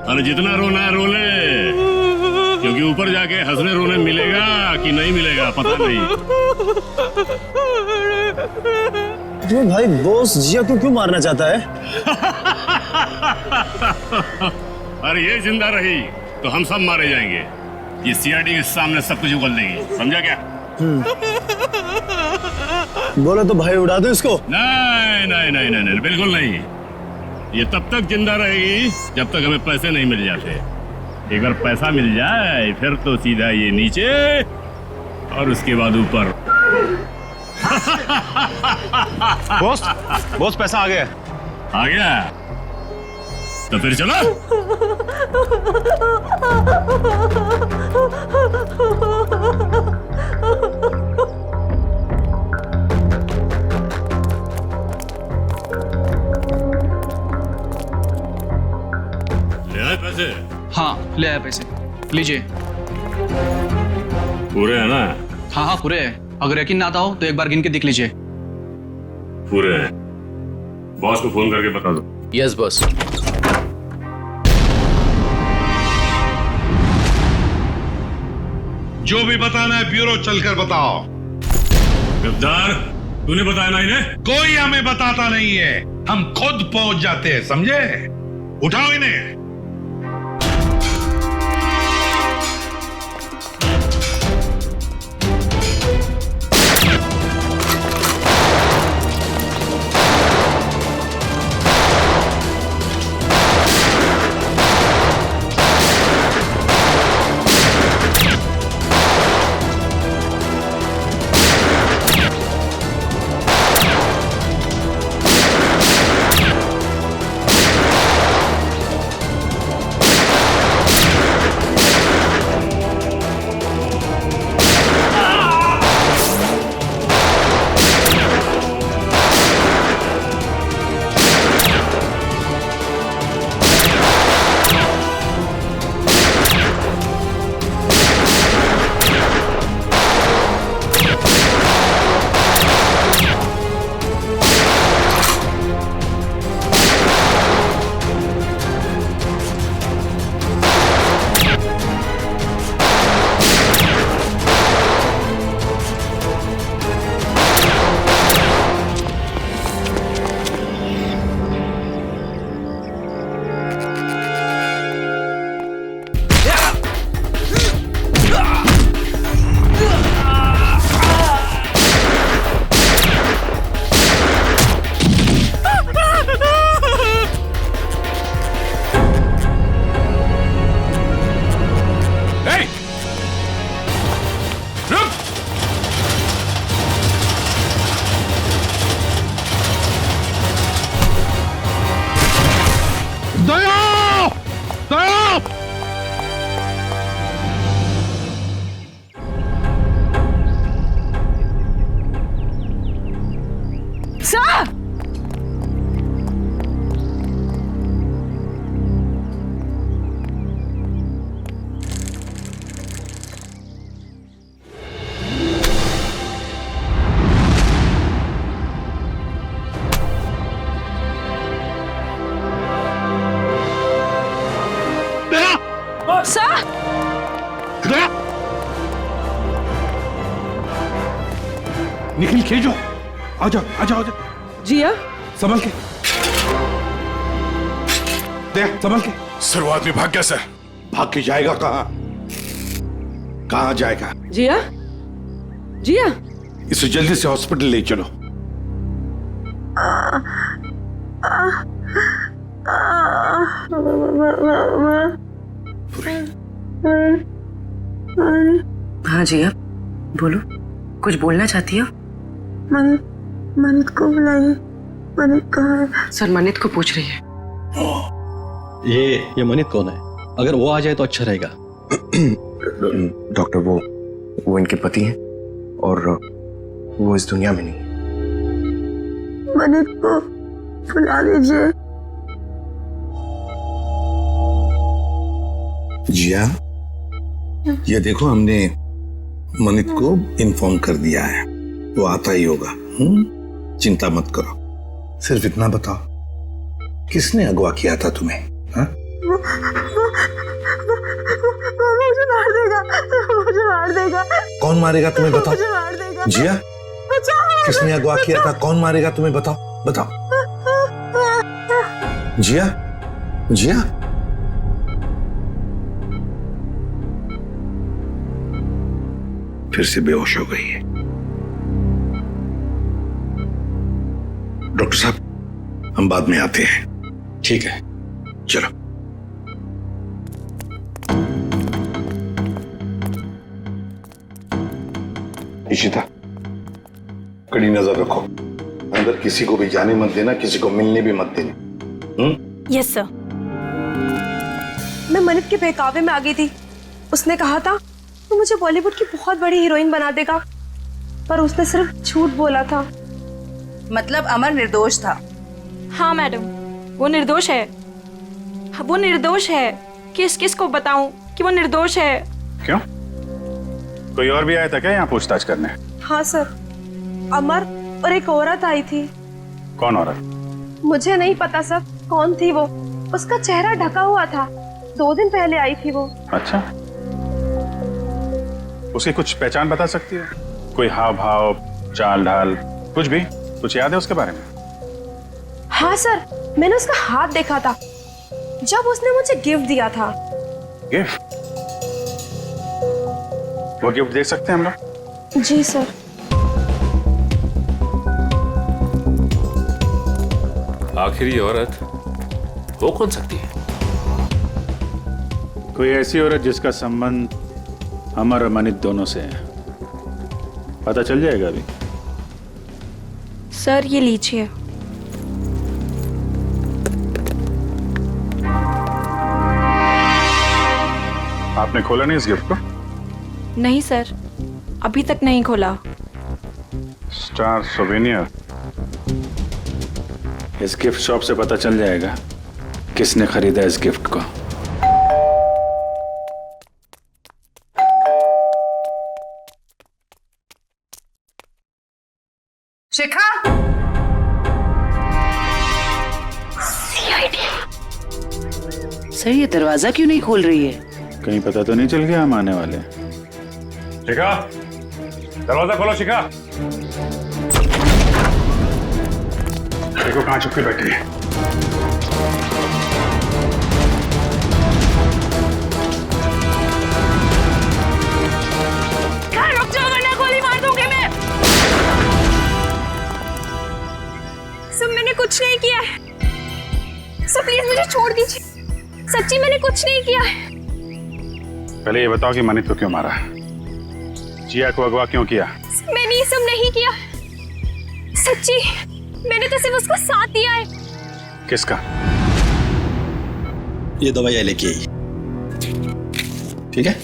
अरे जितना रोना है रो ले, क्योंकि ऊपर जाके हंसने रोने मिलेगा कि नहीं मिलेगा पता नहीं। तुम्हें भाई बॉस जिया को क्यों मारना चाहता है? अरे ये जिंदा रही तो हम सब मारे जाएंगे। ये सीआईडी के सामने सब कुछ उगल देगी, समझा क्या? बोले तो भाई उड़ा दो इसको। नहीं नहीं नहीं नहीं नहीं, बिल्कुल नहीं। ये तब तक जिंदा रहेगी जब तक हमें पैसे नहीं मिल जाते। एक बार पैसा मिल जाए फिर तो सीधा ये नीचे और उसके बाद ऊपर। बॉस पैसा आ गया। आ गया तो फिर चलो। ले आए पैसे? हाँ ले आया पैसे, लीजिए। पूरे है ना? हाँ हाँ पूरे है। अगर यकीन ना आता हो तो एक बार गिन के देख लीजिए। पूरे हैं। बॉस को फोन करके बता दो। Yes boss. जो भी बताना है ब्यूरो चलकर बताओ। गद्दार, तूने बताया ना इन्हें? कोई हमें बताता नहीं है, हम खुद पहुंच जाते हैं, समझे? उठाओ इन्हें। निकल खेल जाओ। आ जाओ आ जाओ आ जाओ। जिया संभल के दे, संभल के। सर वो आदमी भाग गया सर। भाग के जाएगा कहाँ? कहाँ जाएगा? जिया जिया इसे जल्दी से हॉस्पिटल ले चलो। हाँ जिया बोलो, कुछ बोलना चाहती हो? मनित को बुलाइए। मनित कहाँ है? सर मनित को पूछ रही है। ये मनित कौन है? अगर वो आ जाए तो अच्छा रहेगा। डॉक्टर वो इनके पति हैं और वो इस दुनिया में नहीं। मनित को बुला लीजिए। जिया ये देखो, हमने मनित को इन्फॉर्म कर दिया है, वो आता ही होगा। चिंता मत करो। सिर्फ इतना बताओ, किसने अगवा किया था तुम्हें? हाँ? मुझे मार देगा, मुझे मार देगा। कौन मारेगा तुम्हें बताओ? मुझे मार देगा। जिया बचाओ। किसने अगवा किया था? कौन मारेगा तुम्हें? बताओ बताओ। जिया, जिया, फिर से बेहोश हो गई है। डॉक्टर साहब, हम बाद में आते हैं। ठीक है, चलो। इशिता, कड़ी नजर रखो। अंदर किसी को भी जाने मत देना, किसी को मिलने भी मत देना। Yes sir. मैं मनित के बहकावे में आ गई थी। उसने कहा था वो मुझे बॉलीवुड की बहुत बड़ी हीरोइन बना देगा, पर उसने सिर्फ झूठ बोला था। मतलब अमर निर्दोष था? हाँ मैडम, वो निर्दोष है। वो निर्दोष है। किस किस को बताऊं कि वो निर्दोष है? क्यों? कोई और भी आया था क्या यहाँ पूछताछ करने? हाँ सर, अमर और एक औरत आई थी। कौन औरत? मुझे नहीं पता सर कौन थी वो। उसका चेहरा ढका हुआ था। 2 दिन पहले आई थी वो। अच्छा, उसकी कुछ पहचान बता सकती है? कोई हाव भाव, चाल ढाल, कुछ भी? कुछ याद है उसके बारे में? हाँ सर, मैंने उसका हाथ देखा था जब उसने मुझे गिफ्ट दिया था। गिफ्ट? वो गिफ्ट दे सकते हैं हम लोग? जी सर। आखिर ये औरत हो कौन सकती है? कोई ऐसी औरत जिसका संबंध अमर और मनित दोनों से है। पता चल जाएगा अभी। सर ये लीजिए। आपने खोला नहीं इस गिफ्ट को? नहीं सर, अभी तक नहीं खोला। Star souvenir. इस गिफ्ट शॉप से पता चल जाएगा किसने खरीदा इस गिफ्ट को। शिखा, सर ये दरवाजा क्यों नहीं खोल रही है? कहीं पता तो नहीं चल गया हम आने वाले? शिखा, दरवाजा खोलो। शिखा, देखो कहां छुप के बैठी है। रुक जाओ वरना गोली मार दूंगी मैं। सब मैंने कुछ नहीं किया है। सब प्लीज मुझे छोड़ दीजिए। सच्ची मैंने कुछ नहीं किया है। पहले ये बताओ कि मनित को क्यों मारा? जिया को अगवा क्यों किया? मैंने ये सब नहीं किया। सच्ची मैंने तो सिर्फ उसका साथ दिया है। किसका? ये दवाई लेके आई, ठीक है?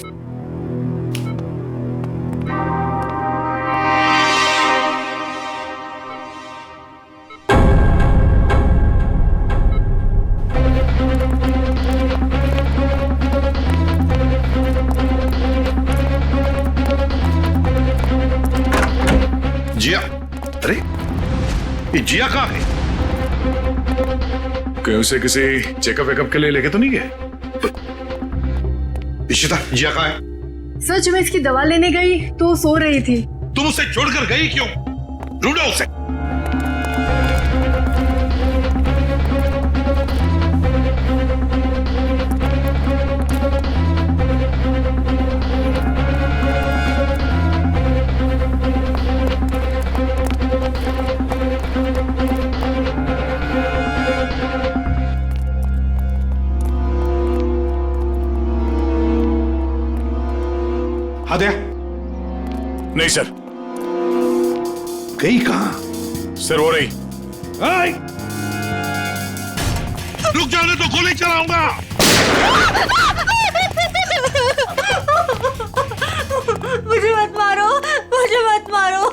जिया, अरे ये जिया कहाँ है? क्या उसे किसी चेकअप वेकअप के लिए लेके तो नहीं गए? इशिता, जिया कहाँ है? सर जब मैं इसकी दवा लेने गई तो वो सो रही थी। तुम उसे छोड़कर गई क्यों? ढूंढो उसे। हाँ दया। नहीं सर। गई कहां? सर हो रही। रुक जाने तो गोली चलाऊंगा। मुझे मत मारो, मुझे मत मारो।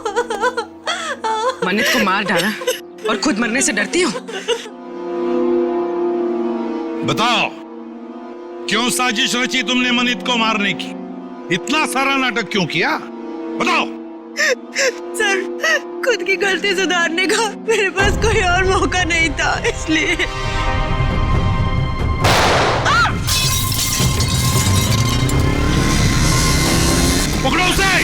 मनित को मार डाला और खुद मरने से डरती हो? बताओ, क्यों साजिश रची तुमने मनित को मारने की? इतना सारा नाटक क्यों किया? बताओ। सर खुद की गलती सुधारने का मेरे पास कोई और मौका नहीं था, इसलिए। पकड़ो उसे।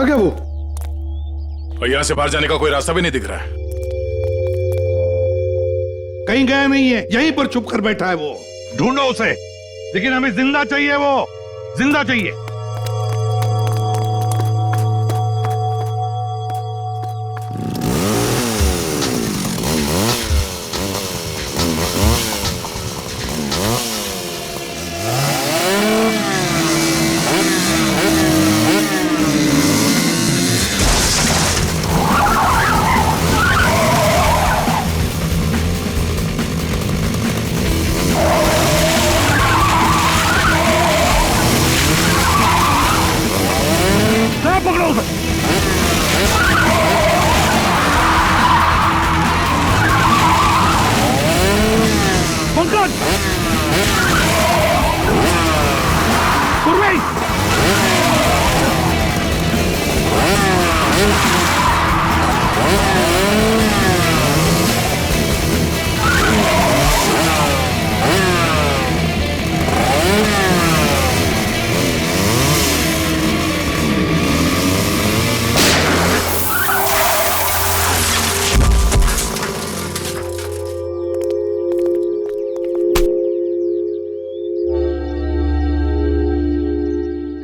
कहाँ गया वो? और यहाँ से बाहर जाने का कोई रास्ता भी नहीं दिख रहा है। कहीं गया नहीं है, यहीं पर छुप कर बैठा है वो। ढूंढो उसे, लेकिन हमें जिंदा चाहिए, वो जिंदा चाहिए।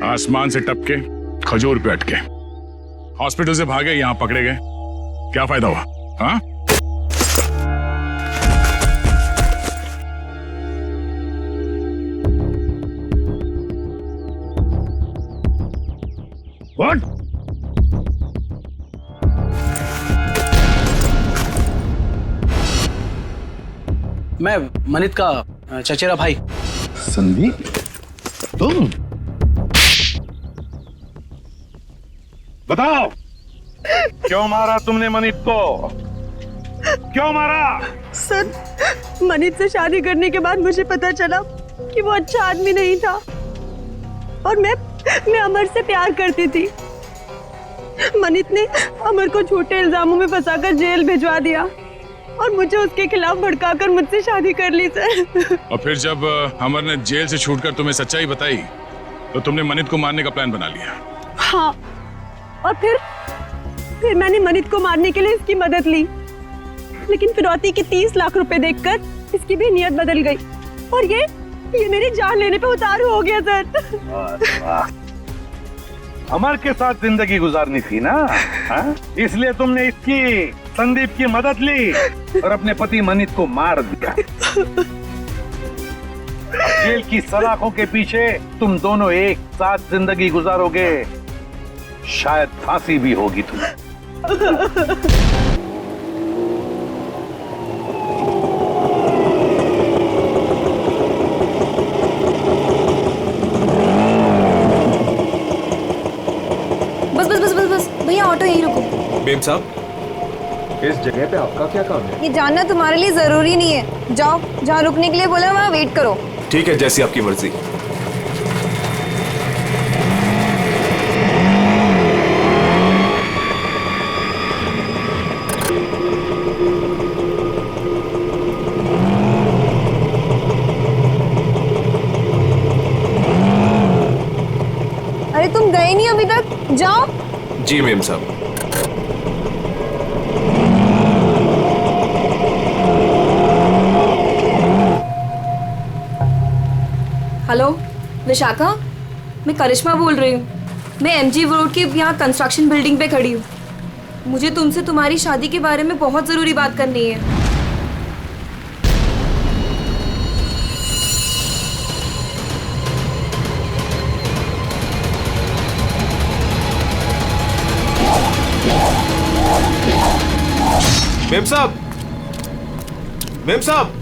आसमान से टपके खजूर पे अटके, हॉस्पिटल से भागे, यहां पकड़े गए, क्या फायदा हुआ? हाँ? What? मैं मनित का चचेरा भाई। संदीप, तुम बताओ, क्यों मारा तुमने मनित को? क्यों मारा? सर, मनित से शादी करने के बाद मुझे पता चला कि वो अच्छा आदमी नहीं था और मैं अमर से प्यार करती थी। मनित ने अमर को झूठे इल्जामों में फंसाकर जेल भिजवा दिया और मुझे उसके खिलाफ भड़काकर मुझसे शादी कर ली सर। और फिर जब अमर ने जेल से छूटकर तुम्हें सच्चाई बताई तो तुमने मनित को मारने का प्लान बना लिया। हाँ, और फिर मैंने मनित को मारने के लिए इसकी मदद ली, लेकिन फिरौती की 30 लाख रुपए देखकर इसकी भी नियत बदल गई और ये मेरी जान लेने पे उतारू हो गया सर। अमर के साथ जिंदगी गुजारनी थी ना, हाँ? इसलिए तुमने इसकी, संदीप की मदद ली और अपने पति मनित को मार दिया। जेल की सलाखों के पीछे तुम दोनों एक साथ जिंदगी गुजारोगे, शायद फांसी भी होगी तुम्हें। बस भैया, ऑटो यहीं रुको। बेम साहब, इस जगह पे आपका क्या काम है? ये जानना तुम्हारे लिए जरूरी नहीं है। जाओ, जहाँ रुकने के लिए बोला वहाँ वेट करो। ठीक है, जैसी आपकी मर्जी। अरे तुम गए नहीं अभी तक, जाओ। जी मेम साहब। हेलो विशाखा, मैं करिश्मा बोल रही हूँ। मैं एमजी रोड के यहाँ कंस्ट्रक्शन बिल्डिंग पे खड़ी हूँ। मुझे तुमसे तुम्हारी शादी के बारे में बहुत जरूरी बात करनी है। मेम साहब, मेम साहब,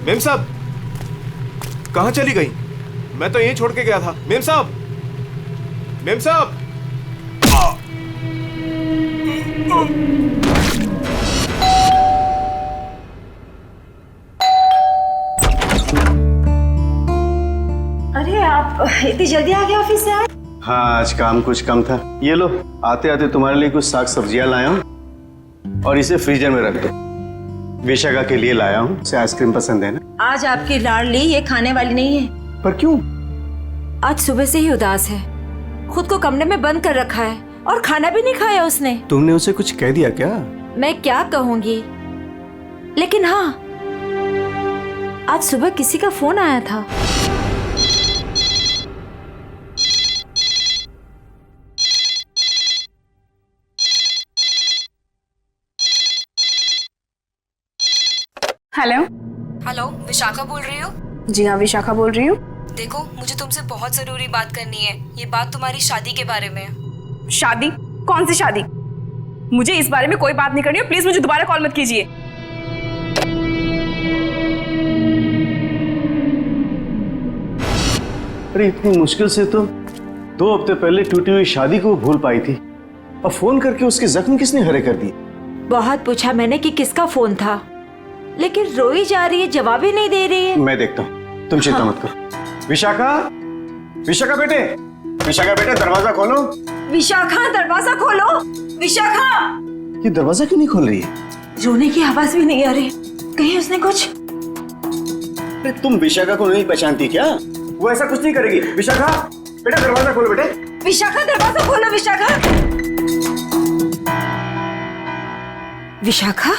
मेम साहब, कहाँ चली गई? मैं तो यहीं छोड़ के गया था। मेम साहब, मेम साहब। अरे आप इतनी जल्दी आ गए ऑफिस से? हाँ, आज काम कुछ कम था। ये लो, आते आते तुम्हारे लिए कुछ साग सब्जियां लाया हूँ और इसे फ्रीजर में रख दो। विशाखा के लिए लाया हूँ, उसे आइसक्रीम पसंद है ना? आज आपकी लाडली ये खाने वाली नहीं है। पर क्यों? आज सुबह से ही उदास है, खुद को कमरे में बंद कर रखा है और खाना भी नहीं खाया उसने। तुमने उसे कुछ कह दिया क्या? मैं क्या कहूंगी, लेकिन हाँ, आज सुबह किसी का फोन आया था। हेलो हेलो, विशाखा बोल रही हो? जी हाँ, विशाखा बोल रही हूँ। देखो, मुझे तुमसे बहुत जरूरी बात करनी है। ये बात तुम्हारी शादी के बारे में है। शादी? कौन सी शादी? मुझे इस बारे में कोई बात नहीं करनी है। प्लीज मुझे दोबारा कॉल मत कीजिए। अरे इतनी मुश्किल से तो 2 हफ्ते पहले टूटी हुई शादी को भूल पाई थी, अब फोन करके उसके जख्म किसने हरे कर दिए? बहुत पूछा मैंने कि किसका फोन था, लेकिन रोई जा रही है, जवाब ही नहीं दे रही है। मैं देखता हूँ, तुम चिंता मत करो। विशाखा, विशाखा बेटे, विशाखा बेटे दरवाजा खोलो। विशाखा दरवाजा खोलो। विशाखा! ये दरवाजा क्यों नहीं खोल रही है? रोने की आवाज भी नहीं आ रही, कहीं उसने कुछ। अरे तुम विशाखा को नहीं पहचानती क्या? वो ऐसा कुछ नहीं करेगी। विशाखा बेटा दरवाजा खोलो बेटे। विशाखा दरवाजा खोलो। विशाखा! विशाखा?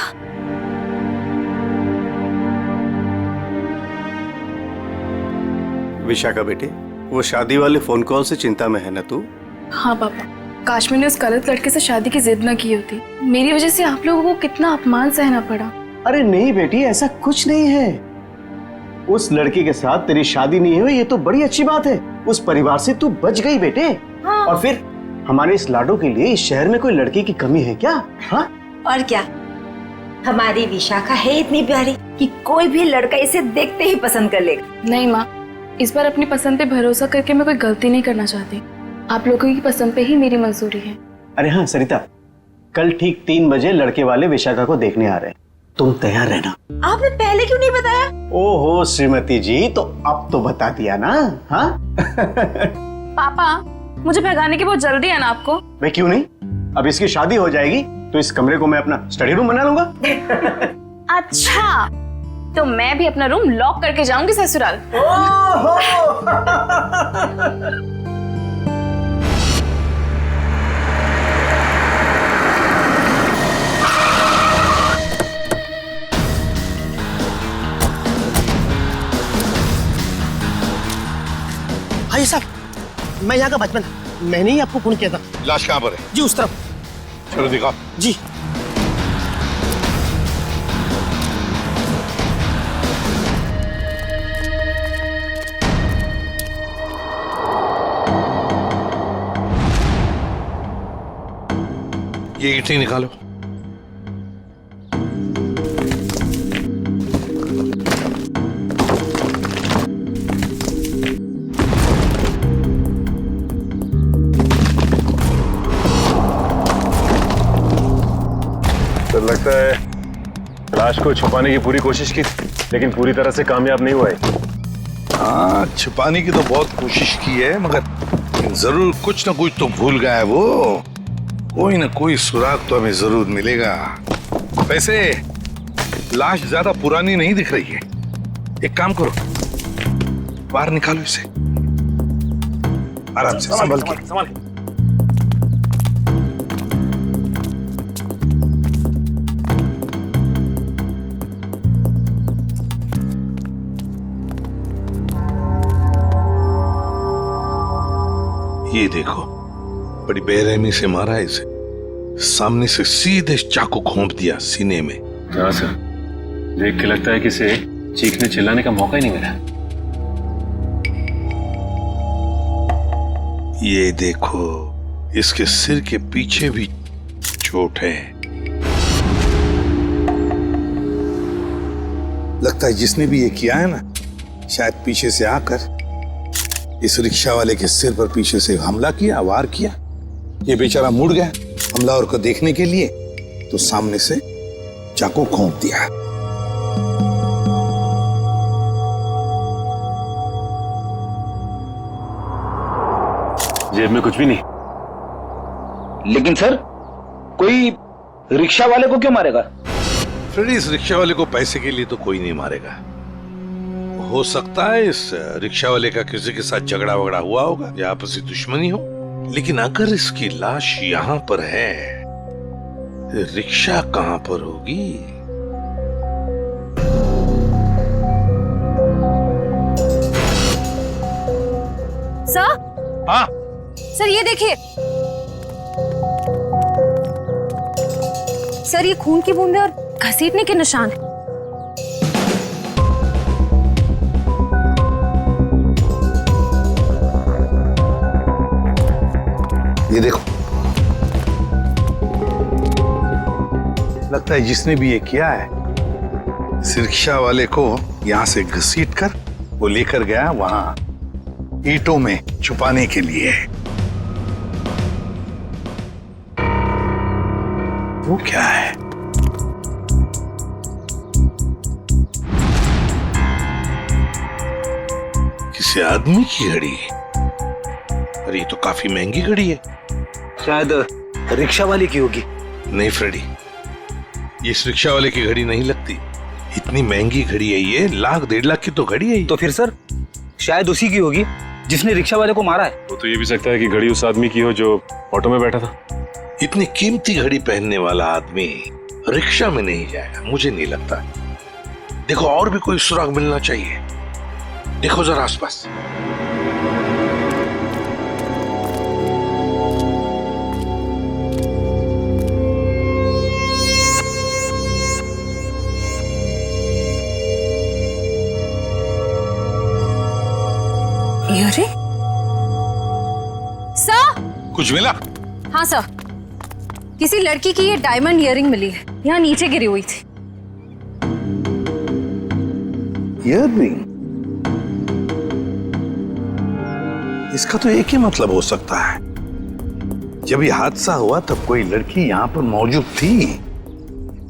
विशाखा बेटे, वो शादी वाले फोन कॉल से चिंता में है ना तू? हाँ पापा, काश मैंने उस गलत लड़के से शादी की जिद न की होती। मेरी वजह से आप लोगों को कितना अपमान सहना पड़ा। अरे नहीं बेटी, ऐसा कुछ नहीं है। उस लड़के के साथ तेरी शादी नहीं हुई, ये तो बड़ी अच्छी बात है। उस परिवार से तू बच गई बेटे। हाँ। और फिर हमारे इस लाडो के लिए इस शहर में कोई लड़के की कमी है क्या? हाँ? और क्या, हमारी विशाखा है इतनी प्यारी कि कोई भी लड़का इसे देखते ही पसंद कर लेगा। नहीं माँ, इस बार अपनी पसंद पे भरोसा करके मैं कोई गलती नहीं करना चाहती। आप लोगों की पसंद पे ही मेरी मंजूरी है। अरे हाँ सरिता, कल ठीक 3 बजे लड़के वाले विशाखा को देखने आ रहे हैं, तुम तैयार रहना। आपने पहले क्यों नहीं बताया? ओहो श्रीमती जी, तो अब तो बता दिया ना। हाँ? पापा, मुझे भगाने की बहुत जल्दी है ना आपको? मैं क्यों नहीं, अब इसकी शादी हो जाएगी तो इस कमरे को मैं अपना स्टडी रूम बना लूंगा। अच्छा, तो मैं भी अपना रूम लॉक करके जाऊंगी ससुराल। भाई साहब, मैं यहाँ का बचपन, मैंने ही आपको फोन किया था। लाश कहाँ पर है? जी उस तरफ। चलो दिखाओ। जी। ये ईंटें निकालो। तो लगता है लाश को छुपाने की पूरी कोशिश की, लेकिन पूरी तरह से कामयाब नहीं हुआ है। हाँ, छुपाने की तो बहुत कोशिश की है, मगर जरूर कुछ ना कुछ तो भूल गया है वो। कोई ना कोई सुराग तो हमें जरूर मिलेगा। वैसे लाश ज्यादा पुरानी नहीं दिख रही है, एक काम करो, बाहर निकालो इसे आराम से, संभल के। ये देखो, बड़ी बेरहमी से मारा है इसे, सामने से सीधे चाकू घोंप दिया सीने में। हाँ सर, देख के लगता है कि इसे चीखने चिल्लाने का मौका ही नहीं मिला। ये देखो, इसके सिर के पीछे भी चोट है। लगता है जिसने भी ये किया है ना, शायद पीछे से आकर इस रिक्शा वाले के सिर पर पीछे से हमला किया, वार किया। ये बेचारा मुड़ गया हमलावर को देखने के लिए, तो सामने से चाकू घोंप दिया। जेब में कुछ भी नहीं। लेकिन सर, कोई रिक्शा वाले को क्यों मारेगा? फ्रेडी, इस रिक्शा वाले को पैसे के लिए तो कोई नहीं मारेगा। हो सकता है इस रिक्शा वाले का किसी के साथ झगड़ा वगड़ा हुआ होगा या आपसी दुश्मनी हो, लेकिन अगर इसकी लाश यहां पर है, रिक्शा कहां पर होगी? सर? हाँ सर ये देखिए सर, ये खून की बूंदें और घसीटने के निशान हैं। ये देखो, लगता है जिसने भी ये किया है, इस रिक्शा वाले को यहां से घसीट कर वो लेकर गया वहां ईंटों में छुपाने के लिए। वो क्या है? किसी आदमी की घड़ी? अरे ये तो काफी महंगी घड़ी है। शायद रिक्शा वाले की होगी। नहीं फ्रेडी, ये इस रिक्शा वाले की घड़ी नहीं लगती। इतनी महंगी घड़ी है ये, 1,00,000-1.5 लाख की तो घड़ी है। तो फिर सर शायद उसी की होगी जिसने रिक्शा वाले को मारा है। वो तो ये भी सकता है कि घड़ी उस आदमी की हो जो ऑटो में बैठा था। इतनी कीमती घड़ी पहनने वाला आदमी रिक्शा में नहीं जाएगा, मुझे नहीं लगता। देखो और भी कोई सुराग मिलना चाहिए, देखो जरा आसपास। अरे सर, कुछ मिला? हाँ सर, किसी लड़की की ये डायमंड इयररिंग मिली है, यहाँ नीचे गिरी हुई थी। इयररिंग? इसका तो एक ही मतलब हो सकता है, जब ये हादसा हुआ तब कोई लड़की यहाँ पर मौजूद थी।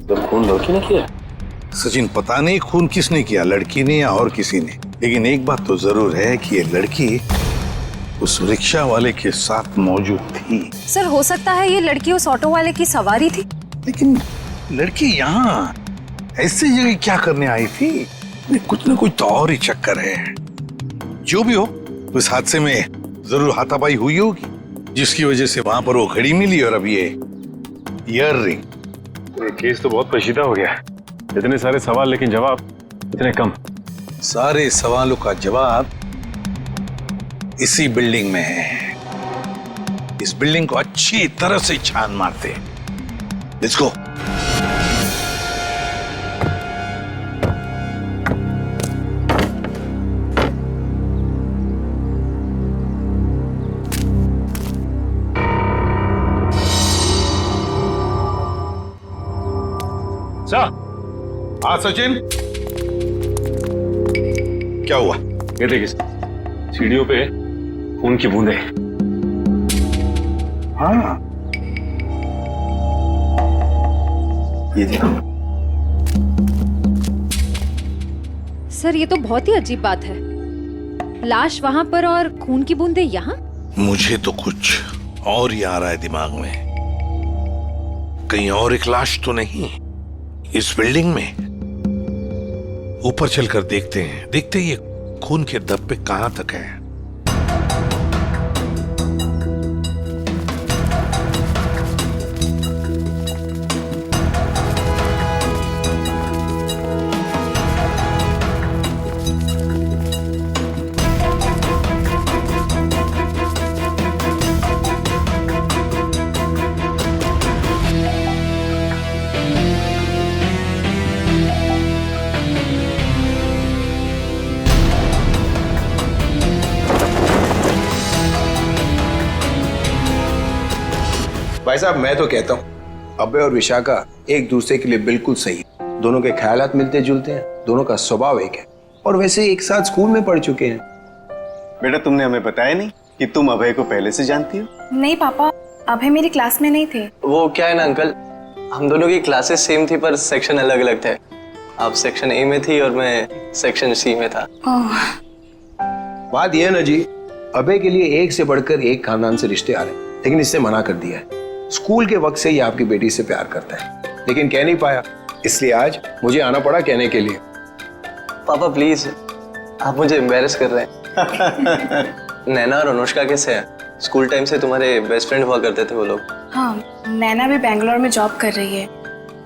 तो खून लड़की ने किया? सचिन, पता नहीं खून किसने किया, लड़की ने या और किसी ने, लेकिन एक बात तो जरूर है कि ये लड़की उस रिक्शा वाले के साथ मौजूद थी। सर हो सकता है ये लड़की उस ऑटो वाले की सवारी थी। लेकिन लड़की यहाँ ऐसी जगह क्या करने आई थी? कुछ ना कुछ तो और ही चक्कर है। जो भी हो, उस हादसे में जरूर हाथापाई हुई होगी, जिसकी वजह से वहां पर वो घड़ी मिली और अब ये इयररिंग। ये केस तो बहुत पेचीदा हो गया है। इतने सारे सवाल लेकिन जवाब इतने कम। सारे सवालों का जवाब इसी बिल्डिंग में है। इस बिल्डिंग को अच्छी तरह से छान मारते। Let's go. हाँ सचिन, क्या हुआ? ये देखिए सीढ़ियों पे खून की बूंदें। हाँ ये देखो। सर ये तो बहुत ही अजीब बात है, लाश वहां पर और खून की बूंदें यहाँ। मुझे तो कुछ और ही आ रहा है दिमाग में। कहीं और एक लाश तो नहीं इस बिल्डिंग में? ऊपर चलकर देखते हैं, देखते ही ये खून के धब्बे कहां तक है। भाई साहब मैं तो कहता हूँ अभय और विशाखा एक दूसरे के लिए बिल्कुल सही है। दोनों के ख्यालात मिलते जुलते हैं, दोनों का स्वभाव एक है और वैसे एक साथ स्कूल में पढ़ चुके हैं। बेटा तुमने हमें बताया नहीं कि तुम अभय को पहले से जानती हो? नहीं पापा, अभय मेरी क्लास में नहीं थे। वो क्या है ना अंकल, हम दोनों की क्लासेस सेम थी पर सेक्शन अलग अलग थे। आप सेक्शन ए में थी और मैं सेक्शन सी में था। बात यह है ना जी, अभय के लिए एक से बढ़कर एक खानदान से रिश्ते आ रहे हैं, लेकिन इससे मना कर दिया है। स्कूल के वक्त से ही आपकी बेटी से प्यार करता है, लेकिन कह नहीं पाया, इसलिए आज मुझे आना पड़ा कहने के लिए। पापा प्लीज, आप मुझे एम्बैरेस कर रहे हैं। नैना और अनुष्का कैसे हैं? स्कूल टाइम से तुम्हारे बेस्ट फ्रेंड हुआ करते थे वो लोग। हाँ, नैना भी बेंगलोर में जॉब कर रही है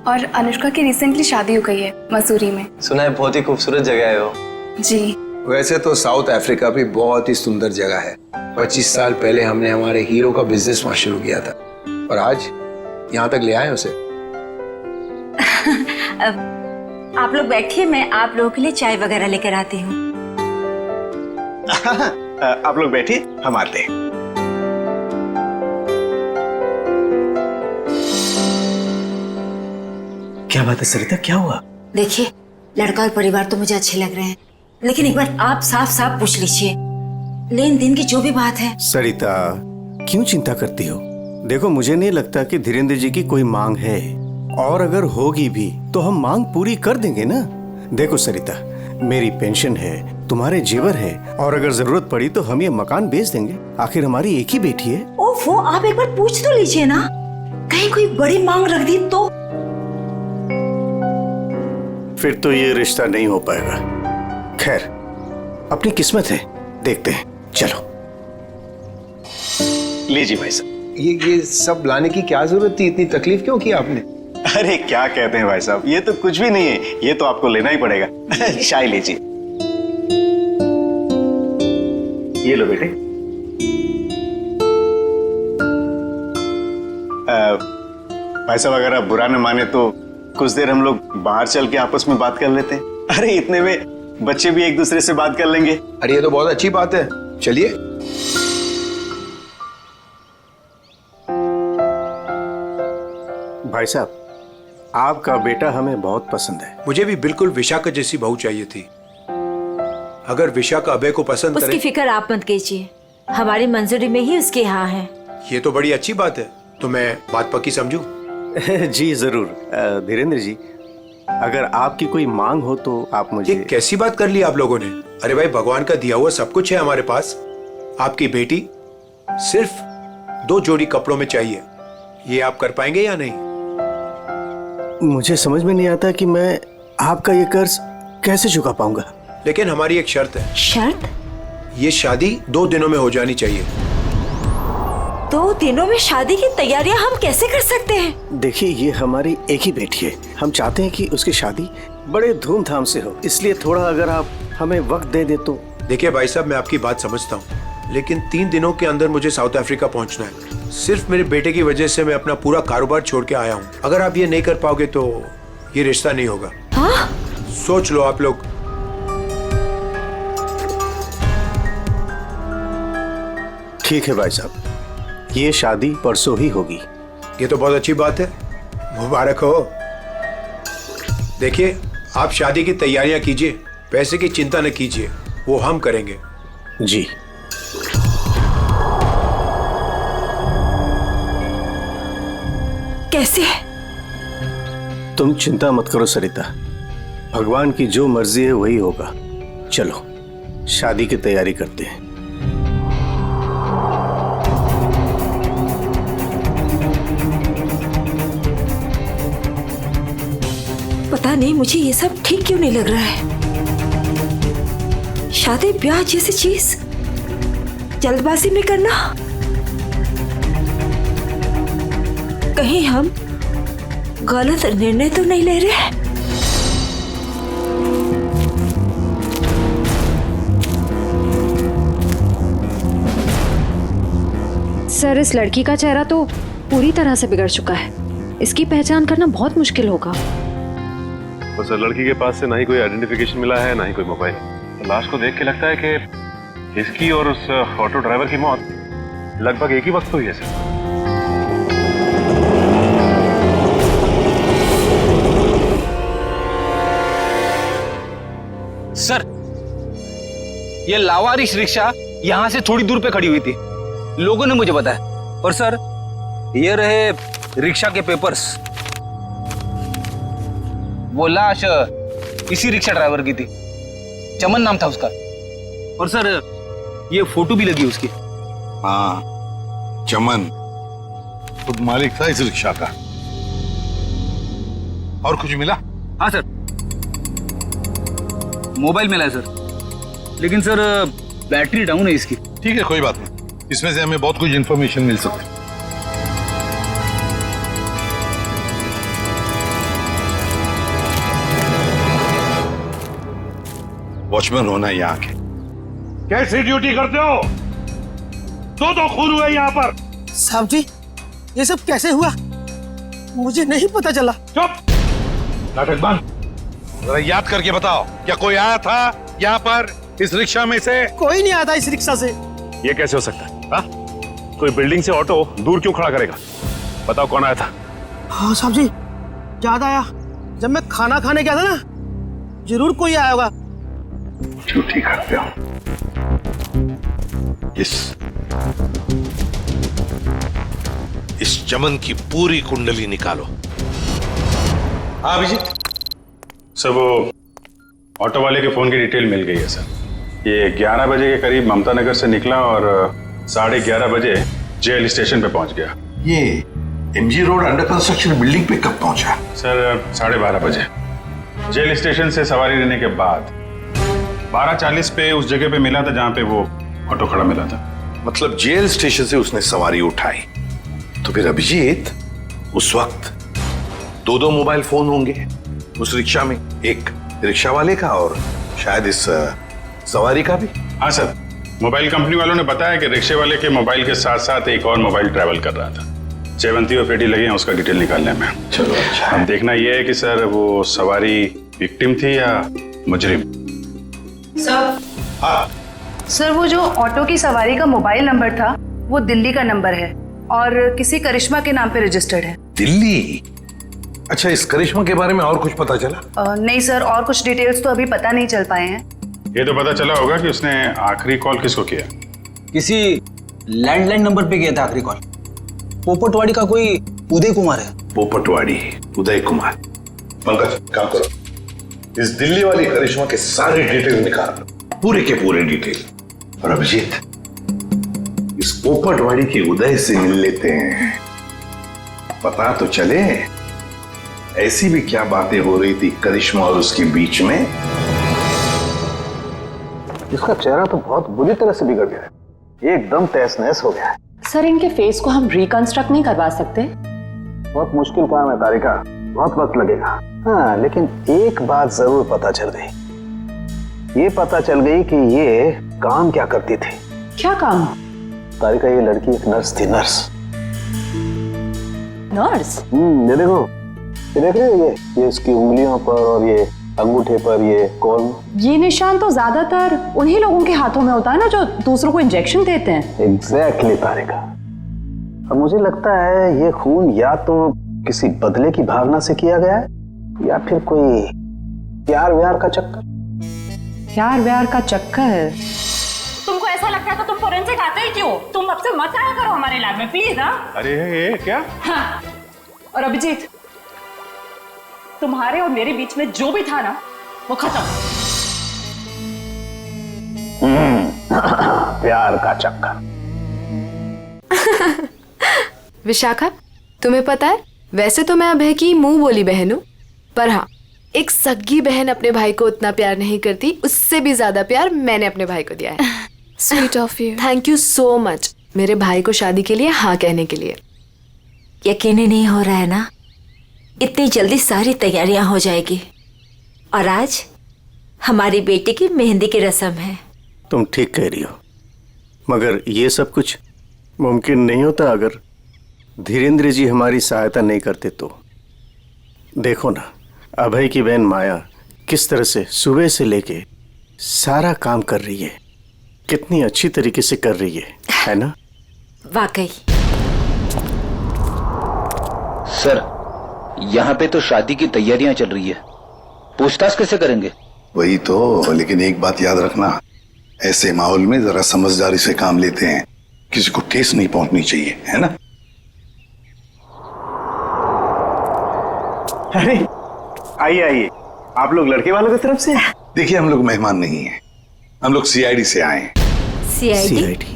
और अनुष्का की रिसेंटली शादी हो गई है मसूरी में। सुना है बहुत ही खूबसूरत जगह है वो। जी। वैसे तो साउथ अफ्रीका भी बहुत ही सुंदर जगह है। 25 साल पहले हमने हमारे हीरो का बिजनेस वहां शुरू किया था और आज यहाँ तक ले आए उसे। आप लोग बैठिए, मैं आप लोगों के लिए चाय वगैरह लेकर आती हूँ। आप लोग बैठिए, हम आते हैं। क्या बात है सरिता, क्या हुआ? देखिए, लड़का और परिवार तो मुझे अच्छे लग रहे हैं, लेकिन एक बार आप साफ साफ पूछ लीजिए, लेन देन की जो भी बात है। सरिता, क्यों चिंता करती हो? देखो, मुझे नहीं लगता कि धीरेन्द्र जी की कोई मांग है, और अगर होगी भी तो हम मांग पूरी कर देंगे ना। देखो सरिता, मेरी पेंशन है, तुम्हारे जेवर है, और अगर जरूरत पड़ी तो हम ये मकान बेच देंगे। आखिर हमारी एक ही बेटी है। ओफो, आप एक बार पूछ तो लीजिए ना, कहीं कोई बड़ी मांग रख दी तो। फिर तो ये रिश्ता नहीं हो पाएगा। खैर, अपनी किस्मत है, देखते हैं। चलो लीजिए भाई साहब। ये सब लाने की क्या जरूरत थी? इतनी तकलीफ क्यों की आपने? अरे क्या कहते हैं भाई साहब, ये तो कुछ भी नहीं है, ये तो आपको लेना ही पड़ेगा। चाय लीजिए। ये लो बेटे। भाई साहब, अगर आप बुरा न माने तो कुछ देर हम लोग बाहर चल के आपस में बात कर लेते हैं। अरे इतने में बच्चे भी एक दूसरे से बात कर लेंगे। अरे ये तो बहुत अच्छी बात है, चलिए। भाई साहब, आपका बेटा हमें बहुत पसंद है। मुझे भी बिल्कुल विशाखा जैसी बहू चाहिए थी। अगर विशाखा अभय को पसंद उसकी फिक्र आप मत कीजिए, हमारी मंजूरी में ही उसके यहाँ है। ये तो बड़ी अच्छी बात है, तो मैं बात पक्की समझूं? जी जरूर। धीरेन्द्र जी, अगर आपकी कोई मांग हो तो आप मुझे। ये कैसी बात कर ली आप लोगों ने? अरे भाई, भगवान का दिया हुआ सब कुछ है हमारे पास। आपकी बेटी सिर्फ 2 जोड़ी कपड़ों में चाहिए, ये आप कर पाएंगे या नहीं? मुझे समझ में नहीं आता कि मैं आपका ये कर्ज कैसे चुका पाऊंगा। लेकिन हमारी एक शर्त है। शर्त? ये शादी 2 दिनों में हो जानी चाहिए। 2 दिनों में शादी की तैयारियां हम कैसे कर सकते हैं? देखिए, ये हमारी एक ही बेटी है, हम चाहते हैं कि उसकी शादी बड़े धूमधाम से हो, इसलिए थोड़ा अगर आप हमें वक्त दे दे तो। देखिए भाई साहब, मैं आपकी बात समझता हूँ, लेकिन 3 दिनों के अंदर मुझे साउथ अफ्रीका पहुँचना है। सिर्फ मेरे बेटे की वजह से मैं अपना पूरा कारोबार छोड़ के आया हूँ। अगर आप ये नहीं कर पाओगे तो ये रिश्ता नहीं होगा। हाँ? सोच लो आप लोग। ठीक है भाई साहब, ये शादी परसों ही होगी। ये तो बहुत अच्छी बात है, मुबारक हो। देखिए, आप शादी की तैयारियां कीजिए, पैसे की चिंता न कीजिए, वो हम करेंगे। जी। कैसे? तुम चिंता मत करो सरिता, भगवान की जो मर्जी है वही होगा। चलो शादी की तैयारी करते हैं। पता नहीं मुझे ये सब ठीक क्यों नहीं लग रहा है। शादी ब्याह जैसी चीज जल्दबाजी में करना, कहीं हम गलत निर्णय तो नहीं ले रहे? सर, इस लड़की का चेहरा तो पूरी तरह से बिगड़ चुका है, इसकी पहचान करना बहुत मुश्किल होगा। तो सर, लड़की के पास से ना ही कोई आइडेंटिफिकेशन मिला है, ना ही कोई मोबाइल। तो लाश को देख के लगता है कि इसकी और उस ऑटो ड्राइवर की मौत लगभग एक ही वक्त हुई है सर। सर, ये लावारिश रिक्शा यहाँ से थोड़ी दूर पे खड़ी हुई थी, लोगों ने मुझे बताया। और सर, ये रहे रिक्शा के पेपर्स। वो लाश इसी रिक्शा ड्राइवर की थी, चमन नाम था उसका। और सर, ये फोटो भी लगी उसकी। हाँ, चमन खुद मालिक था इस रिक्शा का। और कुछ मिला? हाँ सर, मोबाइल मिला है सर, लेकिन सर बैटरी डाउन है इसकी। ठीक है, कोई बात नहीं, इसमें से हमें बहुत कुछ इंफॉर्मेशन मिल सकती है। वॉचमैन होना यहाँ के कैसी ड्यूटी करते हो? दो खून हुए यहाँ पर। साहब जी, ये सब कैसे हुआ? मुझे नहीं पता चला। चुप, नाटक बंद। जरा याद करके बताओ, क्या कोई आया था यहाँ पर इस रिक्शा में से? कोई नहीं आता इस रिक्शा से। ये कैसे हो सकता है? हा? कोई बिल्डिंग से ऑटो दूर क्यों खड़ा करेगा? बताओ कौन आया था? हाँ साहब जी, याद आया, जब मैं खाना खाने गया था ना, जरूर कोई आया होगा। झूठी करते हो। इस चमन की पूरी कुंडली निकालो। हाँ अभिजीत सर, वो ऑटो वाले के फोन की डिटेल मिल गई है सर। ये 11 बजे के करीब ममता नगर से निकला और 11:30 बजे जेल स्टेशन पे पहुंच गया। ये MG road under construction building पे कब पहुंचा? सर 12:30 बजे। जेल स्टेशन से सवारी लेने के बाद 12:40 पे उस जगह पे मिला था जहां पे वो ऑटो खड़ा मिला था। मतलब जेल स्टेशन से उसने सवारी उठाई। तो फिर अभिजीत, उस वक्त दो मोबाइल फोन होंगे उस रिक्शा में, एक रिक्शा वाले का और शायद इस सवारी का भी। हाँ सर, मोबाइल कंपनी वालों ने बताया कि रिक्शे वाले के मोबाइल के साथ साथ एक और मोबाइल ट्रैवल कर रहा था। जयवंती और पेटी लगे हैं उसका डिटेल निकालने में। चलो अच्छा। अब देखना यह है कि सर वो सवारी विक्टिम थी या मुजरिम। सर, हाँ सर वो जो ऑटो की सवारी का मोबाइल नंबर था वो दिल्ली का नंबर है और किसी करिश्मा के नाम पे रजिस्टर्ड है। दिल्ली? अच्छा, इस करिश्मा के बारे में और कुछ पता चला? नहीं सर, और कुछ डिटेल्स तो अभी पता नहीं चल पाए हैं। ये तो पता चला होगा कि उसने आखिरी कॉल किसको किया। किसी लैंडलाइन नंबर पे किया था आखिरी कॉल। पोपटवाड़ी का कोई उदय कुमार है। पोपटवाड़ी, उदय कुमार। पंकज काम करो, इस दिल्ली वाली करिश्मा के सारे डिटेल निकाल लो, पूरे के पूरे डिटेल। और अभिजीत, इस पोपटवाड़ी के उदय से मिल लेते हैं, पता तो चले ऐसी भी क्या बातें हो रही थी करिश्मा और उसके बीच में। इसका चेहरा तो बहुत बुरी तरह से बिगड़ गया है, एकदम तहस नहस हो गया है। सर, इनके फेस को हम रिकंस्ट्रक्ट नहीं करवा सकते? बहुत मुश्किल काम है तारिका, बहुत वक्त लगेगा। हाँ, लेकिन एक बात जरूर पता चल गई। ये पता चल गई कि ये काम क्या करती थी। क्या काम? तारिका, ये लड़की एक नर्स थी। नर्स? ये देखो, ये देख रहे हो, ये इसकी उंगलियों पर और ये अंगूठे पर ये कौन? ये निशान तो ज्यादातर उन्हीं लोगों के हाथों में होता है ना जो दूसरों को इंजेक्शन देते हैं। एग्जैक्टली तारिका। अब मुझे लगता है ये खून या तो किसी बदले की भावना से किया गया है या फिर कोई प्यार व्यार का चक्कर। प्यार व्यार का चक्कर है? तुमको ऐसा लगता है तो तुम फोरेंसिक आते ही क्यों? तुम अब से मत आया करो हमारे लैब में प्लीज। हाँ, अरे ये क्या? हाँ, और अभिजीत, तुम्हारे और मेरे बीच में जो भी था ना वो खत्म। प्यार का चक्कर। विशाखा, तुम्हें पता है वैसे तो मैं अभय की मुंह बोली बहन हूँ, पर हाँ, एक सगी बहन अपने भाई को उतना प्यार नहीं करती, उससे भी ज्यादा प्यार मैंने अपने भाई को दिया है। Sweet of you. Thank you so much मेरे भाई को शादी के लिए हाँ कहने के लिए। यकीन ही नहीं हो रहा है ना, इतनी जल्दी सारी तैयारियां हो जाएगी। और आज हमारी बेटी की मेहंदी की रस्म है। तुम ठीक कह रही हो, मगर ये सब कुछ मुमकिन नहीं होता अगर धीरेन्द्र जी हमारी सहायता नहीं करते तो। देखो ना, अभय की बहन माया किस तरह से सुबह से लेके सारा काम कर रही है, कितनी अच्छी तरीके से कर रही है ना? वाकई। सर, यहाँ पे तो शादी की तैयारियां चल रही है, पूछताछ कैसे करेंगे? वही तो, लेकिन एक बात याद रखना, ऐसे माहौल में जरा समझदारी से काम लेते हैं, किसी को ठेस नहीं पहुंचनी चाहिए, है ना? अरे आइए आइए, आप लोग लड़के वालों की तरफ से? देखिए, हम लोग मेहमान नहीं हैं, हम लोग सीआईडी से आए हैं। सीआईडी?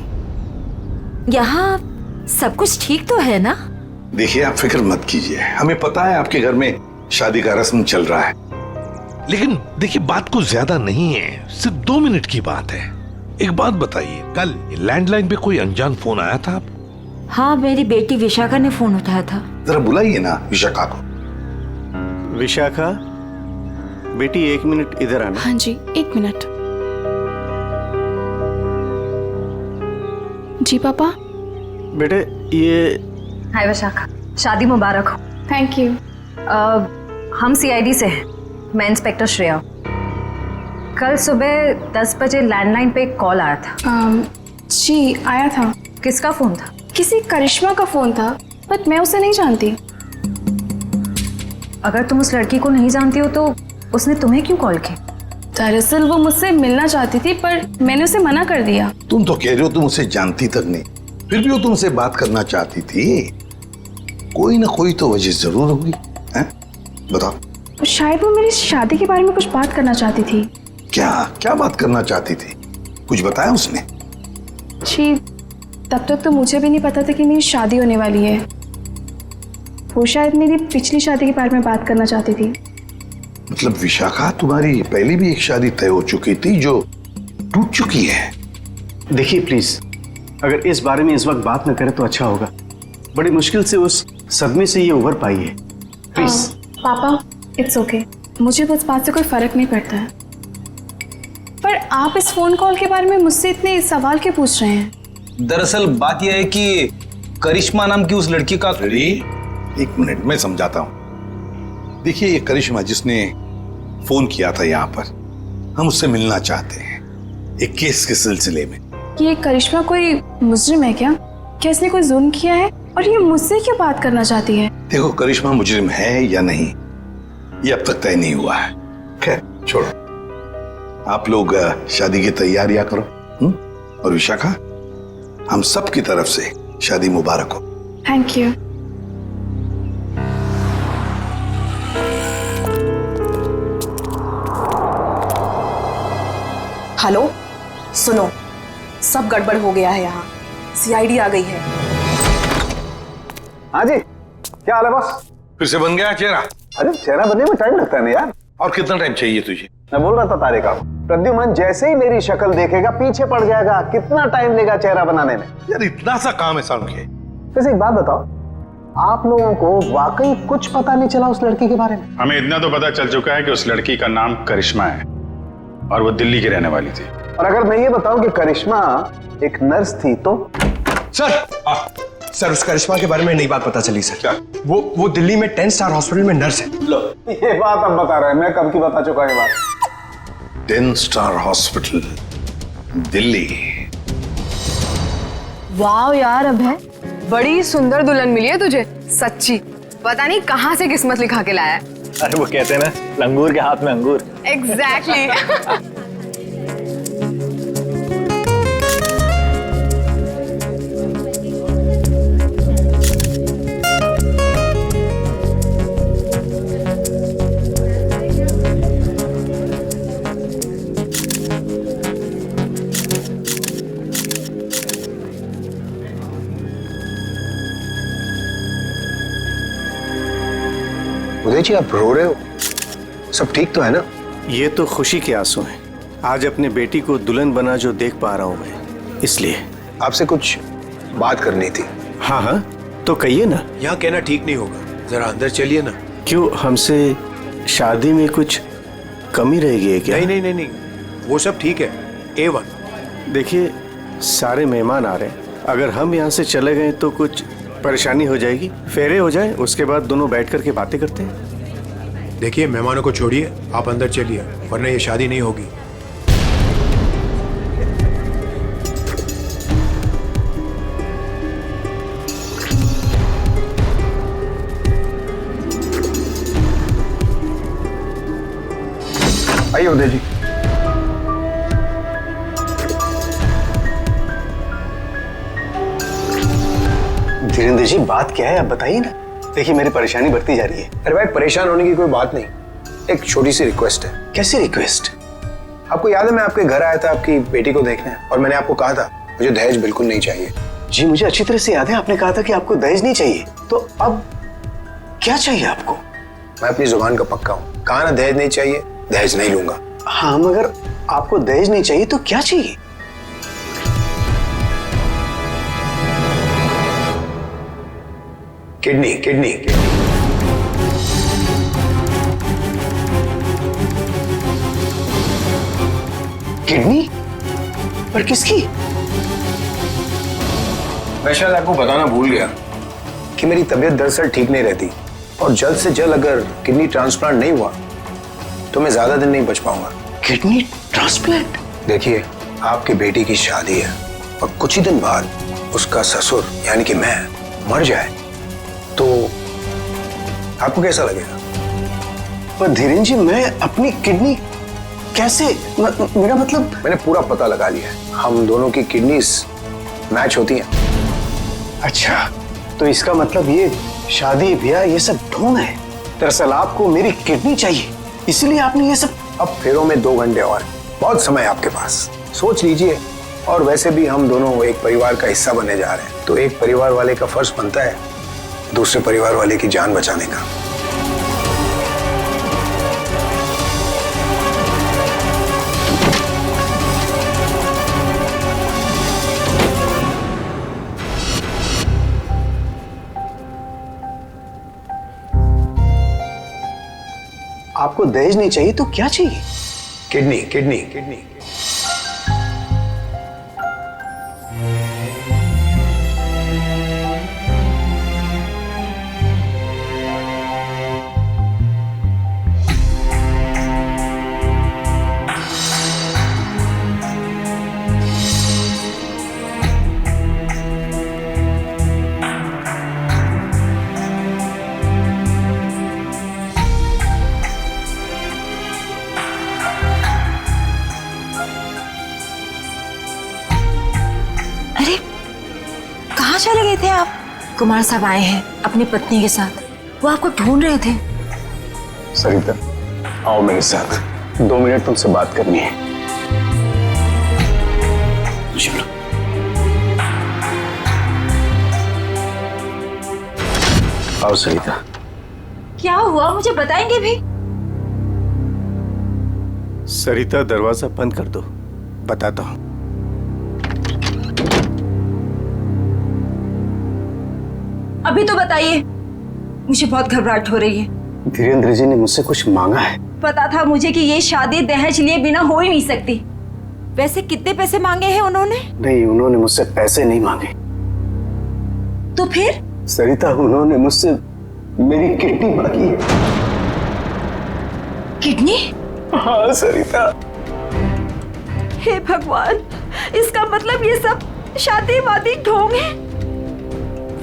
यहाँ सब कुछ ठीक तो है ना? देखिए, आप फिक्र मत कीजिए, हमें पता है आपके घर में शादी का रस्म चल रहा है, लेकिन देखिए बात को ज्यादा नहीं है, सिर्फ 2 मिनट की बात है। एक बात बताइए, कल लैंडलाइन पे कोई अनजान फोन आया था आप? हाँ, मेरी बेटी विशाखा ने फोन उठाया था। जरा बुलाइए ना विशाखा को। विशाखा बेटी 1 मिनट इधर आना। हाँ जी, 1 मिनट। जी पापा। बेटे ये हाय विशाखा, शादी मुबारक हो। Thank you. हम सीआईडी से हैं, मैं इंस्पेक्टर श्रेया। कल सुबह 10 बजे लैंडलाइन पे एक कॉल आया था। जी आया था। किसका फोन था? किसी करिश्मा का फोन था, बट मैं उसे नहीं जानती। अगर तुम उस लड़की को नहीं जानती हो तो उसने तुम्हें क्यों कॉल की? दरअसल वो मुझसे मिलना चाहती थी, पर मैंने उसे मना कर दिया। तुम तो कह रहे हो तुम उसे जानती तक नहीं, फिर भी वो तुमसे बात करना चाहती थी। कोई ना कोई तो वजह जरूर होगी, हैं? बताओ। शायद वो मेरी शादी के बारे में कुछ बात करना चाहती थी। क्या क्या बात करना चाहती थी? कुछ बताया उसने? जी, तब तक तो मुझे भी नहीं पता था कि मेरी शादी होने वाली है। वो शायद मेरी पिछली शादी के बारे में बात करना चाहती थी। मतलब विशाखा, तुम्हारी पहले भी एक शादी तय हो चुकी थी जो टूट चुकी है। देखिए प्लीज, अगर इस बारे में इस वक्त बात न करें तो अच्छा होगा। बड़ी मुश्किल से उस सदमे से ये उभर पाई है। प्लीज। पापा, इट्स ओके, मुझे उस बात से कोई फर्क नहीं पड़ता है। पर आप इस फोन कॉल के बारे में मुझसे इतने सवाल क्यों पूछ रहे हैं? दरअसल बात यह है कि करिश्मा नाम की उस लड़की का। एक मिनट में समझाता हूं। देखिए, ये करिश्मा जिसने फोन किया था यहाँ पर, हम उससे मिलना चाहते हैं एक केस के सिलसिले में। ये करिश्मा कोई मुजरिम है क्या? क्या इसने कोई जुल्म किया है और ये मुझसे क्यों बात करना चाहती है? देखो, करिश्मा मुजरिम है या नहीं ये अब तक तय नहीं हुआ है। खैर छोड़ो, आप लोग शादी की तैयारियां करो। और विशाखा, हम सब की तरफ से शादी मुबारक हो। Thank you. हेलो, सुनो, सब गड़बड़ हो गया है। यहाँ सीआईडी आ गई है। हाँ जी, क्या हाल है बॉस? फिर से बन गया चेहरा? अरे चेहरा बनने में टाइम लगता है ना यार। और कितना टाइम चाहिए तुझे? मैं बोल रहा था तारे का, प्रद्युमन जैसे ही मेरी शक्ल देखेगा पीछे पड़ जाएगा। कितना टाइम लेगा चेहरा बनाने में? यार इतना सा काम है साउंड के। वैसे एक बात बताओ, आप लोगों को वाकई कुछ पता नहीं चला उस लड़की के बारे में? हमें इतना तो पता चल चुका है कि उस लड़की का नाम करिश्मा है और वो दिल्ली की रहने वाली थी। और अगर मैं ये बताऊं कि करिश्मा एक नर्स थी तो? सर, उस करिश्मा के बारे में नई बात पता चली सर। क्या? वो दिल्ली में 10 स्टार हॉस्पिटल में नर्स है। लो, ये बात अब बता रहे हैं, मैं कब की बता चुका ये बात। 10 स्टार हॉस्पिटल दिल्ली। वाह यार अभय, बड़ी सुंदर दुल्हन मिली है तुझे, सच्ची। पता नहीं कहाँ से किस्मत लिखा के लाया है। अरे वो कहते हैं ना, लंगूर के हाथ में अंगूर। एग्जैक्टली। उदय जी, आप रो रहे हो? सब ठीक तो है ना? ये तो खुशी के आंसू हैं। आज अपने बेटी को दुल्हन बना जो देख पा रहा हूं मैं, इसलिए। आपसे कुछ बात करनी थी। हाँ हाँ, तो कहिए ना। यहाँ कहना ठीक नहीं होगा, जरा अंदर चलिए ना। क्यों, हमसे शादी में कुछ कमी रहेगी क्या? नहीं नहीं नहीं, वो सब ठीक है, A1। देखिए, सारे मेहमान आ रहे हैं, अगर हम यहाँ से चले गए तो कुछ परेशानी हो जाएगी। फेरे हो जाए, उसके बाद दोनों बैठ करके बातें करते हैं। देखिए, मेहमानों को छोड़िए, आप अंदर चलिए, वरना ये शादी नहीं होगी। आइए उदय जी। धीरेन्द्र जी, बात क्या है आप बताइए ना। देखिए, मेरी परेशानी बढ़ती जा रही है। अरे भाई, परेशान होने की कोई बात नहीं, एक छोटी सी रिक्वेस्ट है। कैसी रिक्वेस्ट? आपको याद है मैं आपके घर आया था आपकी बेटी को देखने, और मैंने आपको कहा था मुझे दहेज बिल्कुल नहीं चाहिए। जी मुझे अच्छी तरह से याद है, आपने कहा था कि आपको दहेज नहीं चाहिए। तो अब क्या चाहिए आपको? मैं अपनी जुबान का पक्का हूँ, कहा ना दहेज नहीं चाहिए, दहेज नहीं लूंगा। हाँ, मगर आपको दहेज नहीं चाहिए तो क्या चाहिए? Kidney kidney kidney? पर किसकी? मैं शायद आपको बताना भूल गया कि मेरी तबीयत दरअसल ठीक नहीं रहती और जल्द से जल्द अगर किडनी ट्रांसप्लांट नहीं हुआ तो मैं ज्यादा दिन नहीं बच पाऊंगा। Kidney transplant? देखिए, आपकी बेटी की शादी है और कुछ ही दिन बाद उसका ससुर यानी कि मैं मर जाए तो आपको कैसा लगेगा? पर धीरेन जी, मैं अपनी किडनी कैसे मेरा मतलब? मैंने पूरा पता लगा लिया है, हम दोनों की किडनीज मैच होती हैं। अच्छा, तो इसका मतलब ये शादी ब्याह ये सब ढोंग है। दरअसल आपको मेरी किडनी चाहिए, इसीलिए आपने ये सब। अब फेरों में 2 घंटे और, बहुत समय आपके पास, सोच लीजिए। और वैसे भी हम दोनों एक परिवार का हिस्सा बनने जा रहे हैं, तो एक परिवार वाले का फर्ज बनता है दूसरे परिवार वाले की जान बचाने का। आपको दहेज नहीं चाहिए तो क्या चाहिए? Kidney kidney kidney. चले गए थे आप? कुमार साहब आए हैं अपनी पत्नी के साथ, वो आपको ढूंढ रहे थे। सरिता, आओ मेरे साथ, 2 मिनट तुमसे बात करनी है। चलो। आओ सरिता। क्या हुआ, मुझे बताएंगे भी? सरिता, दरवाजा बंद कर दो, बताता हूं। अभी तो बताइए, मुझे बहुत घबराहट हो रही है। धीरेन्द्र जी ने मुझसे कुछ मांगा है। पता था मुझे कि ये शादी दहेज लिए बिना हो ही नहीं सकती। वैसे कितने पैसे मांगे हैं उन्होंने? नहीं, उन्होंने मुझसे पैसे नहीं मांगे। तो फिर? सरिता, उन्होंने मुझसे मेरी किडनी मांगी है। किडनी? हाँ सरिता। हे भगवान, इसका मतलब ये सब शादी वादी ढोंग है।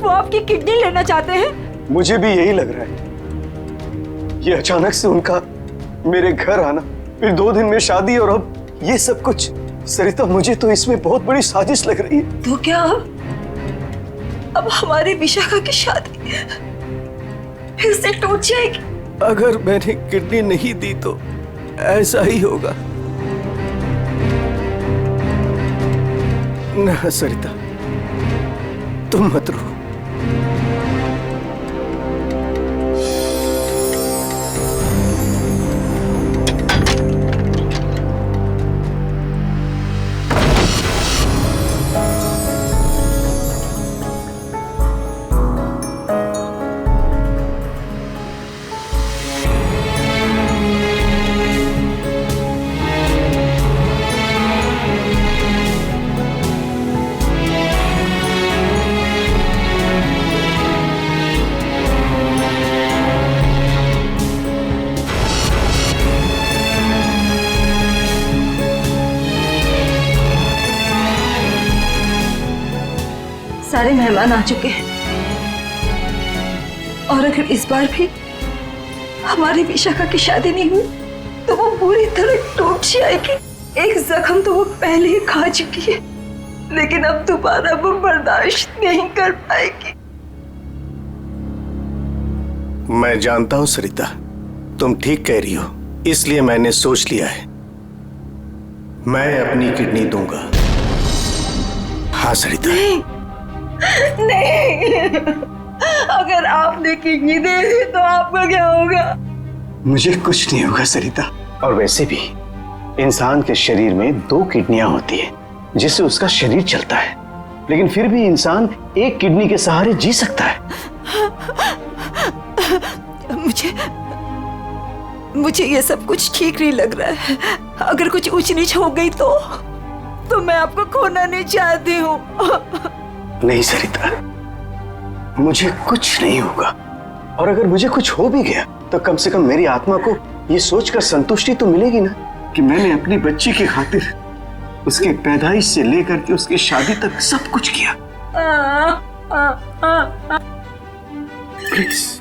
वो आपकी किडनी लेना चाहते हैं? मुझे भी यही लग रहा है। ये अचानक से उनका मेरे घर आना, फिर 2 दिन में शादी और अब ये सब कुछ। सरिता, मुझे तो इसमें बहुत बड़ी साजिश लग रही है। तो क्या अब हमारी विशाखा की शादी फिर से टूट जाएगी? अगर मैंने किडनी नहीं दी तो ऐसा ही होगा। ना सरिता, तुम मत रो। सारे मेहमान आ चुके हैं और अगर इस बार भी हमारी विशाखा की शादी नहीं हुई तो वो पूरी तरह टूट जाएगी। एक जख्म तो वो पहले ही खा चुकी है, लेकिन अब दोबारा वो बर्दाश्त नहीं कर पाएगी। मैं जानता हूं सरिता, तुम ठीक कह रही हो, इसलिए मैंने सोच लिया है, मैं अपनी किडनी दूंगा। हाँ सरिता। नहीं, अगर आपने किडनी दे दी तो आपका क्या होगा? मुझे कुछ नहीं होगा सरिता। और वैसे भी इंसान के शरीर में 2 किडनियां होती है जिससे उसका शरीर चलता है, लेकिन फिर भी इंसान एक किडनी के सहारे जी सकता है। मुझे ये सब कुछ ठीक नहीं लग रहा है। अगर कुछ ऊंच नीच हो गई तो मैं आपको खोना नहीं चाहती हूँ। नहीं सरिता, मुझे कुछ नहीं होगा, और अगर मुझे कुछ हो भी गया तो कम से कम मेरी आत्मा को ये सोचकर संतुष्टि तो मिलेगी ना कि मैंने अपनी बच्ची की खातिर उसके पैदाइश से लेकर के उसकी शादी तक सब कुछ किया। प्लीज।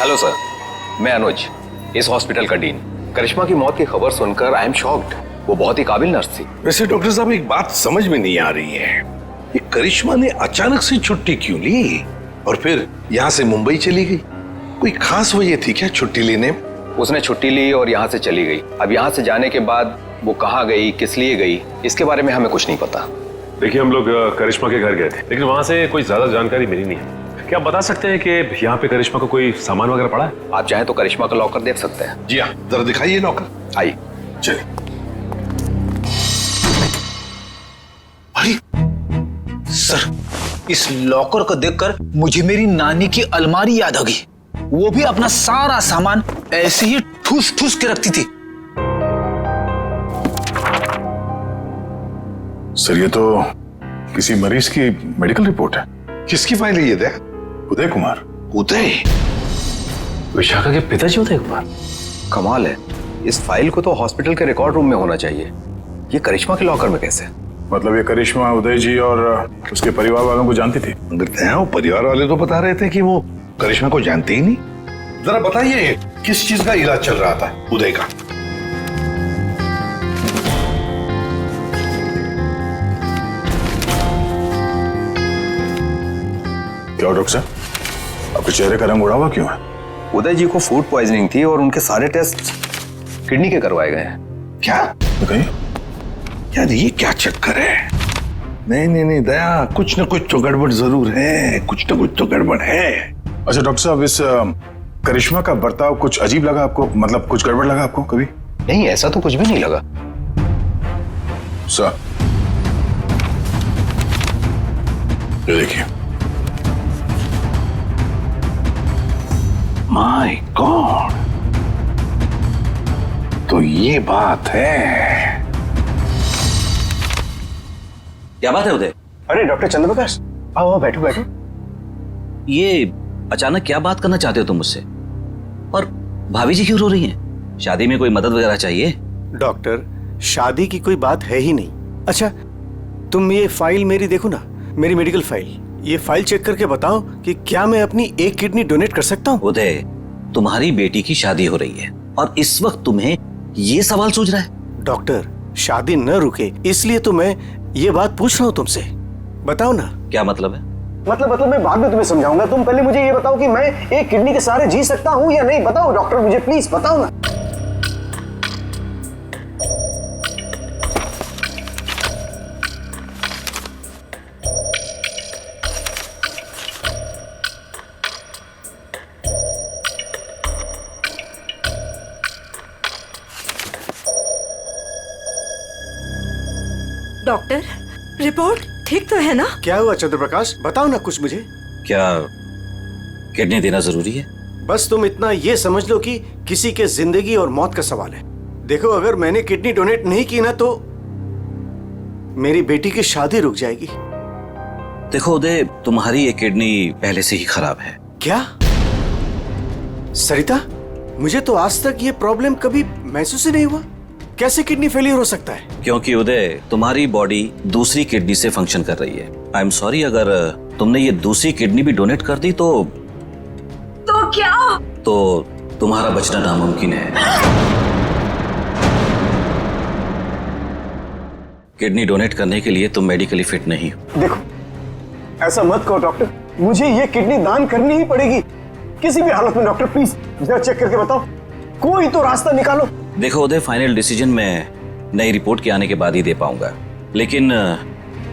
हेलो सर, मैं अनुज, इस हॉस्पिटल का डीन। करिश्मा की मौत की खबर सुनकर आई एम शॉक्ड। वो बहुत ही काबिल नर्स थी। वैसे डॉक्टर साहब, एक बात समझ में नहीं आ रही है, ये करिश्मा ने अचानक से छुट्टी क्यों ली और फिर यहाँ से मुंबई चली गई? कोई खास वजह थी क्या छुट्टी लेने? उसने छुट्टी ली और यहाँ से चली गई। अब यहाँ से जाने के बाद वो कहाँ गई, किस लिए गई, इसके बारे में हमें कुछ नहीं पता। देखिए, हम लोग करिश्मा के घर गए थे, लेकिन वहां से कोई ज्यादा जानकारी मिली नहीं है। क्या आप बता सकते हैं कि यहाँ पे करिश्मा को कोई सामान वगैरह पड़ा है? आप चाहें तो करिश्मा का लॉकर देख सकते हैं। जी हाँ, जरा दिखाइए लॉकर। आइए। चलिए। अरे सर, इस लॉकर को देखकर मुझे मेरी नानी की अलमारी याद आ गई। वो भी अपना सारा सामान ऐसे ही ठूस ठूस के रखती थी। सर, ये तो किसी मरीज की मेडिकल रिपोर्ट है। किसकी फाइल है ये? दे उदय कुमार। उदय? विशाखा के पिताजी उदय कुमार? कमाल है, इस फाइल को तो हॉस्पिटल के रिकॉर्ड रूम में होना चाहिए। ये करिश्मा के लॉकर में कैसे? मतलब ये करिश्मा उदय जी और उसके परिवार वालों को जानती थी? वो परिवार वाले तो बता रहे थे कि वो करिश्मा को जानते ही नहीं। जरा बताइए, किस चीज का इलाज चल रहा था उदय का? क्या डॉक्टर साहब, आपके चेहरे का रंग उड़ा हुआ क्यों है? उदय जी को फूड पॉइजनिंग थी और उनके सारे टेस्ट किडनी के करवाए गए हैं। क्या? यार ये क्या चक्कर है? नहीं नहीं नहीं दया, कुछ न कुछ तो गड़बड़ जरूर है, कुछ न कुछ तो गड़बड़ है। अच्छा डॉक्टर साहब, इस करिश्मा का बर्ताव कुछ अजीब लगा आपको? मतलब कुछ गड़बड़ लगा आपको कभी? नहीं, ऐसा तो कुछ भी नहीं लगा। सर, ये देखिए। माय गॉड, तो ये बात है। क्या बात है उदय? अरे डॉक्टर चंद्रप्रकाश, आओ बैठो बैठो। ये अचानक क्या बात करना चाहते हो तुम मुझसे? और भाभी जी क्यों रो रही हैं? शादी में कोई मदद वगैरह चाहिए? डॉक्टर, शादी की कोई बात है ही नहीं। अच्छा, तुम ये फाइल मेरी देखो ना, मेरी मेडिकल फाइल। ये फाइल चेक करके बताओ कि क्या मैं अपनी एक किडनी डोनेट कर सकता हूँ? उदय, तुम्हारी बेटी की शादी हो रही है और इस वक्त तुम्हें ये सवाल सूझ रहा है? डॉक्टर, शादी न रुके इसलिए तो मैं ये बात पूछ रहा हूँ तुमसे। बताओ ना। क्या मतलब है? मतलब मैं बाद में तुम्हें समझाऊंगा। तुम पहले मुझे ये बताओ कि मैं एक किडनी के सहारे जी सकता हूँ या नहीं। बताओ डॉक्टर, मुझे प्लीज बताओ ना। डॉक्टर, रिपोर्ट ठीक तो है ना? क्या हुआ चंद्रप्रकाश, बताओ ना कुछ मुझे। क्या किडनी देना जरूरी है? बस तुम इतना ये समझ लो कि किसी के जिंदगी और मौत का सवाल है। देखो, अगर मैंने किडनी डोनेट नहीं की ना तो मेरी बेटी की शादी रुक जाएगी। देखो उदय, तुम्हारी ये किडनी पहले से ही खराब है। क्या? सरिता, मुझे तो आज तक ये प्रॉब्लम कभी महसूस ही नहीं हुआ। कैसे किडनी फेलियर हो सकता है? क्योंकि उदय, तुम्हारी बॉडी दूसरी किडनी से फंक्शन कर रही है। आई एम सॉरी, अगर तुमने ये दूसरी किडनी भी डोनेट कर दी तो क्या? तो तुम्हारा बचना नामुमकिन है। किडनी डोनेट करने के लिए तुम मेडिकली फिट नहीं हो। देखो, ऐसा मत कहो डॉक्टर, मुझे ये किडनी दान करनी ही पड़ेगी किसी भी हालत में। डॉक्टर प्लीज जरा चेक करके बताओ, कोई तो रास्ता निकालो। देखो उदय, फाइनल डिसीजन मैं नई रिपोर्ट के आने के बाद ही दे पाऊंगा, लेकिन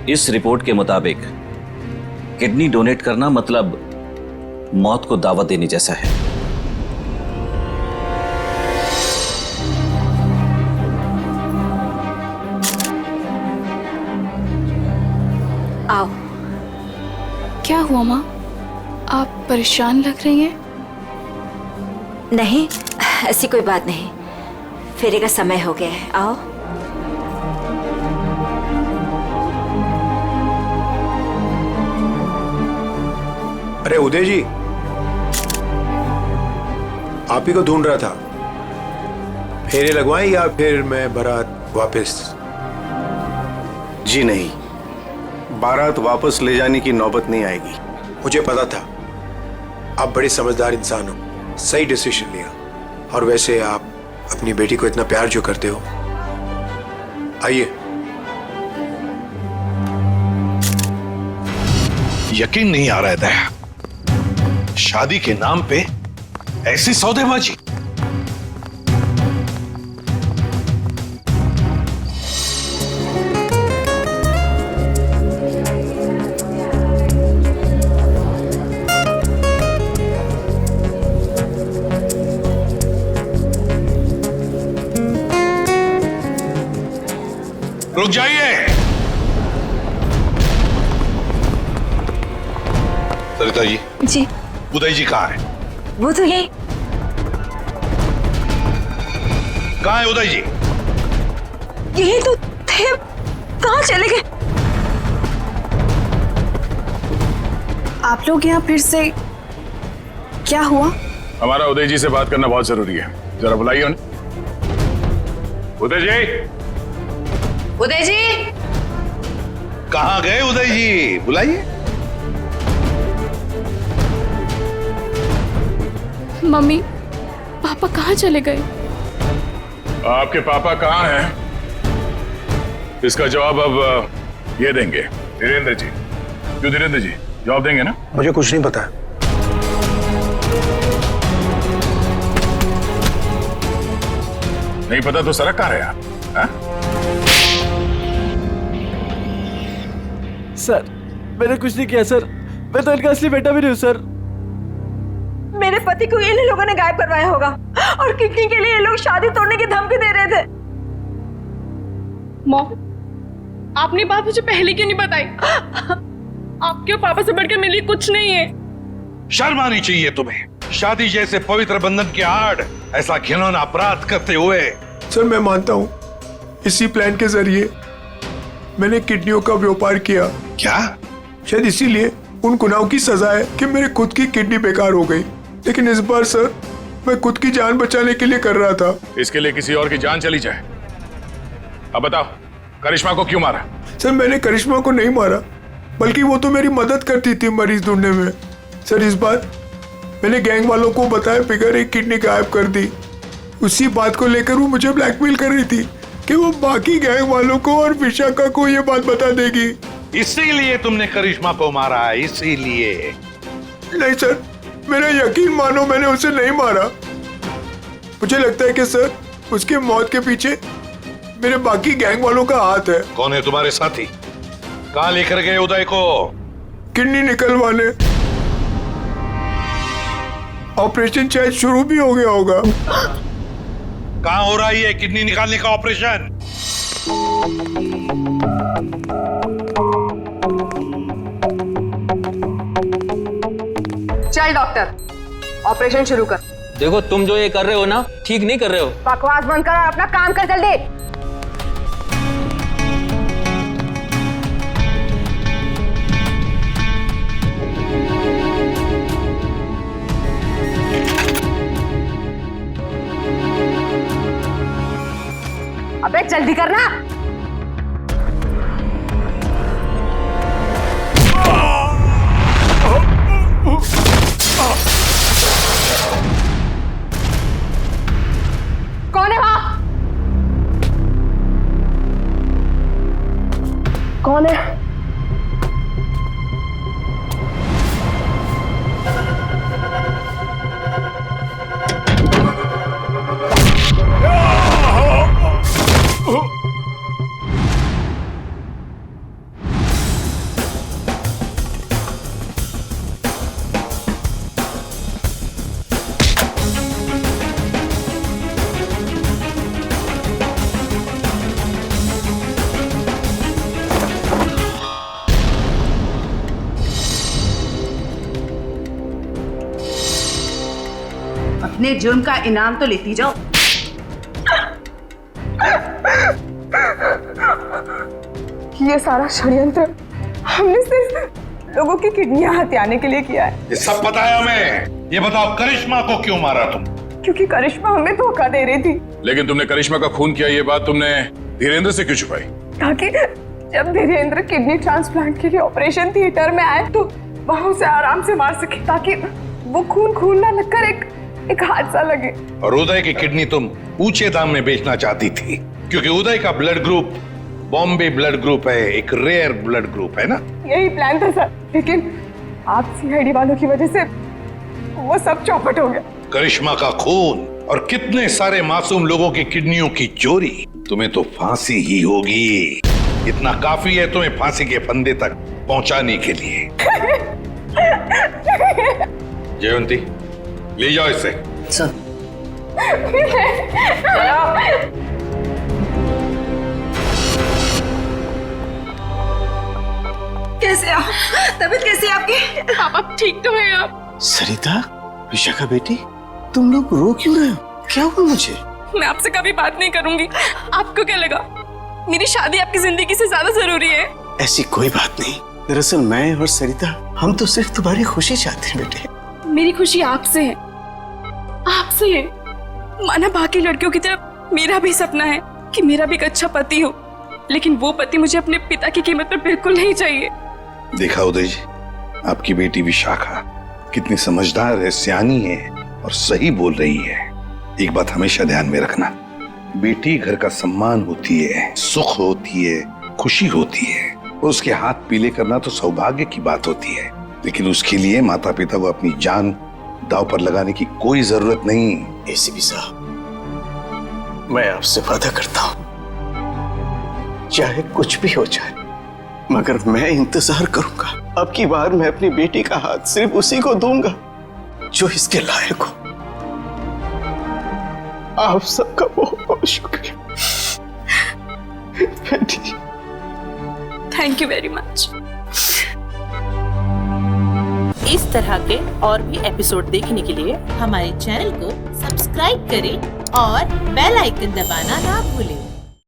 इस रिपोर्ट के मुताबिक किडनी डोनेट करना मतलब मौत को दावत देने जैसा है। क्या हुआ माँ? आप परेशान लग रही हैं। नहीं, ऐसी कोई बात नहीं। फेरे का समय हो गया है, आओ। अरे उदय जी, आप ही को ढूंढ रहा था। फेरे लगवाएं या फिर मैं बारात वापस? जी नहीं, बारात वापस ले जाने की नौबत नहीं आएगी। मुझे पता था आप बड़े समझदार इंसान हो, सही डिसीजन लिया। और वैसे आप अपनी बेटी को इतना प्यार जो करते हो, आइए। यकीन नहीं आ रहा है दया, शादी के नाम पे ऐसी सौदेबाजी। रुक जाइए। सरिता जी। जी। उदय जी कहाँ है? वो तो यही। कहाँ है उदय जी? यही तो थे, कहाँ चले गए? आप लोग यहाँ फिर से, क्या हुआ? हमारा उदय जी से बात करना बहुत जरूरी है, जरा बुलाइए उन्हें। उदय जी। उदय जी। कहाँ गए उदय जी? बुलाइए। मम्मी, पापा कहाँ चले गए? आपके पापा कहाँ हैं? इसका जवाब अब ये देंगे धीरेन्द्र जी। क्यों धीरेन्द्र जी, जवाब देंगे ना? मुझे कुछ नहीं पता। नहीं पता तो सड़क कहाँ रहे आप? सर, मैंने कुछ नहीं किया सर। मैं तो इनका असली बेटा भी नहीं हूँ सर। मेरे पति को इन लोगों ने गायब करवाया होगा और किडनी के लिए ये लोग शादी तोड़ने की धमकी दे रहे थे। मॉम, आपने बात मुझे पहले क्यों नहीं बताई? आपके पापा से बढ़कर मेरे लिए कुछ नहीं है। शर्म आनी चाहिए तुम्हें, शादी जैसे पवित्र बंधन की आड़ ऐसा घिनौना अपराध करते हुए। सर मैं मानता हूँ इसी प्लान के जरिए मैंने किडनियों का व्यापार किया। क्या? शायद इसीलिए उन गुनाहों की सजा है कि मेरी खुद की किडनी बेकार हो गई। लेकिन इस बार सर मैं खुद की जान बचाने के लिए कर रहा था। इसके लिए किसी और की जान चली जाए। अब बताओ, करिश्मा को क्यों मारा? सर मैंने करिश्मा को नहीं मारा, बल्कि वो तो मेरी मदद करती थी मरीज ढूंढने में। सर इस बार मैंने गैंग वालों को बताया फिगर एक किडनी गायब कर दी। उसी बात को लेकर वो मुझे ब्लैकमेल कर रही थी कि वो बाकी गैंग वालों को और विशाखा को ये बात बता देगी। इसीलिए तुमने करिश्मा को मारा? इसीलिए? नहीं सर, मेरा यकीन मानो, मैंने उसे नहीं मारा। मुझे लगता है कि सर उसके मौत के पीछे मेरे बाकी गैंग वालों का हाथ है। कौन है तुम्हारे साथी? कहाँ लेकर गए उदय को? किडनी निकलवाने। ऑपरेशन शायद शुरू भी हो गया होगा। कहाँ हो रहा है किडनी निकालने का ऑपरेशन? चल डॉक्टर, ऑपरेशन शुरू कर। देखो तुम जो ये कर रहे हो ना, ठीक नहीं कर रहे हो। बकवास बंद कर और अपना काम कर जल्दी। अबे जल्दी करना। कौन है वहां? कौन है? अपने जुर्म का इनाम तो लेती जाओ। ये सारा षड्यंत्र हमने सिर्फ लोगों की किडनियां हथियाने के लिए किया है। ये सब पता है हमें। ये बताओ करिश्मा को क्यों मारा तुम? क्योंकि करिश्मा हमें धोखा दे रही थी। लेकिन तुमने करिश्मा का खून किया, ये बात तुमने धीरेन्द्र से क्यों छुपाई? ताकि जब धीरेन्द्र किडनी ट्रांसप्लांट के लिए ऑपरेशन थिएटर में आए तो वहां उसे आराम से मार सके, ताकि वो खून ना लगकर एक हादसा लगे। और उदय की किडनी तुम ऊंचे दाम में बेचना चाहती थी, क्योंकि उदय का blood group Bombay blood group है, एक रेयर ब्लड ग्रुप है ना? यही प्लान था सर, लेकिन आप सीआईडी वालों की वजह से वो सब चौपट हो गया। करिश्मा का खून और कितने सारे मासूम लोगों की किडनियों की चोरी, तुम्हें तो फांसी ही होगी। इतना काफी है तुम्हें फांसी के फंदे तक पहुंचाने के लिए। जयवंती, ले जाओ इसे। सर। कैसे आप? तबीयत कैसी है आपकी? आप ठीक तो हैं आप? सरिता, विशाखा बेटी, तुम लोग रो क्यों रहे हो? क्या हुआ मुझे? मैं आपसे कभी बात नहीं करूंगी। आपको क्या लगा मेरी शादी आपकी जिंदगी से ज्यादा जरूरी है? ऐसी कोई बात नहीं। दरअसल मैं और सरिता, हम तो सिर्फ तुम्हारी खुशी चाहते हैं बेटे। मेरी खुशी आपसे है, आपसे है। माना बाकी लड़कियों की तरह मेरा भी सपना है कि मेरा भी एक अच्छा पति हो, लेकिन वो पति मुझे अपने पिता की कीमत पर बिल्कुल नहीं चाहिए। देखा उदय जी, आपकी बेटी विशाखा कितनी समझदार है, सियानी है और सही बोल रही है। एक बात हमेशा ध्यान में रखना, बेटी घर का सम्मान होती है, सुख होती है, खुशी होती है। और उसके हाथ पीले करना तो सौभाग्य की बात होती है, लेकिन उसके लिए माता पिता को अपनी जान दांव पर लगाने की कोई जरूरत नहीं। एसीपी साहब, मैं आपसे वादा करता हूं, चाहे कुछ भी हो जाए, मगर मैं इंतजार करूंगा। अब की बार मैं अपनी बेटी का हाथ सिर्फ उसी को दूंगा जो इसके लायक हो। आप सबका बहुत बहुत शुक्रिया बेटी। Thank you very much. इस तरह के और भी एपिसोड देखने के लिए हमारे चैनल को सब्सक्राइब करें और बेल आइकन दबाना ना भूलें।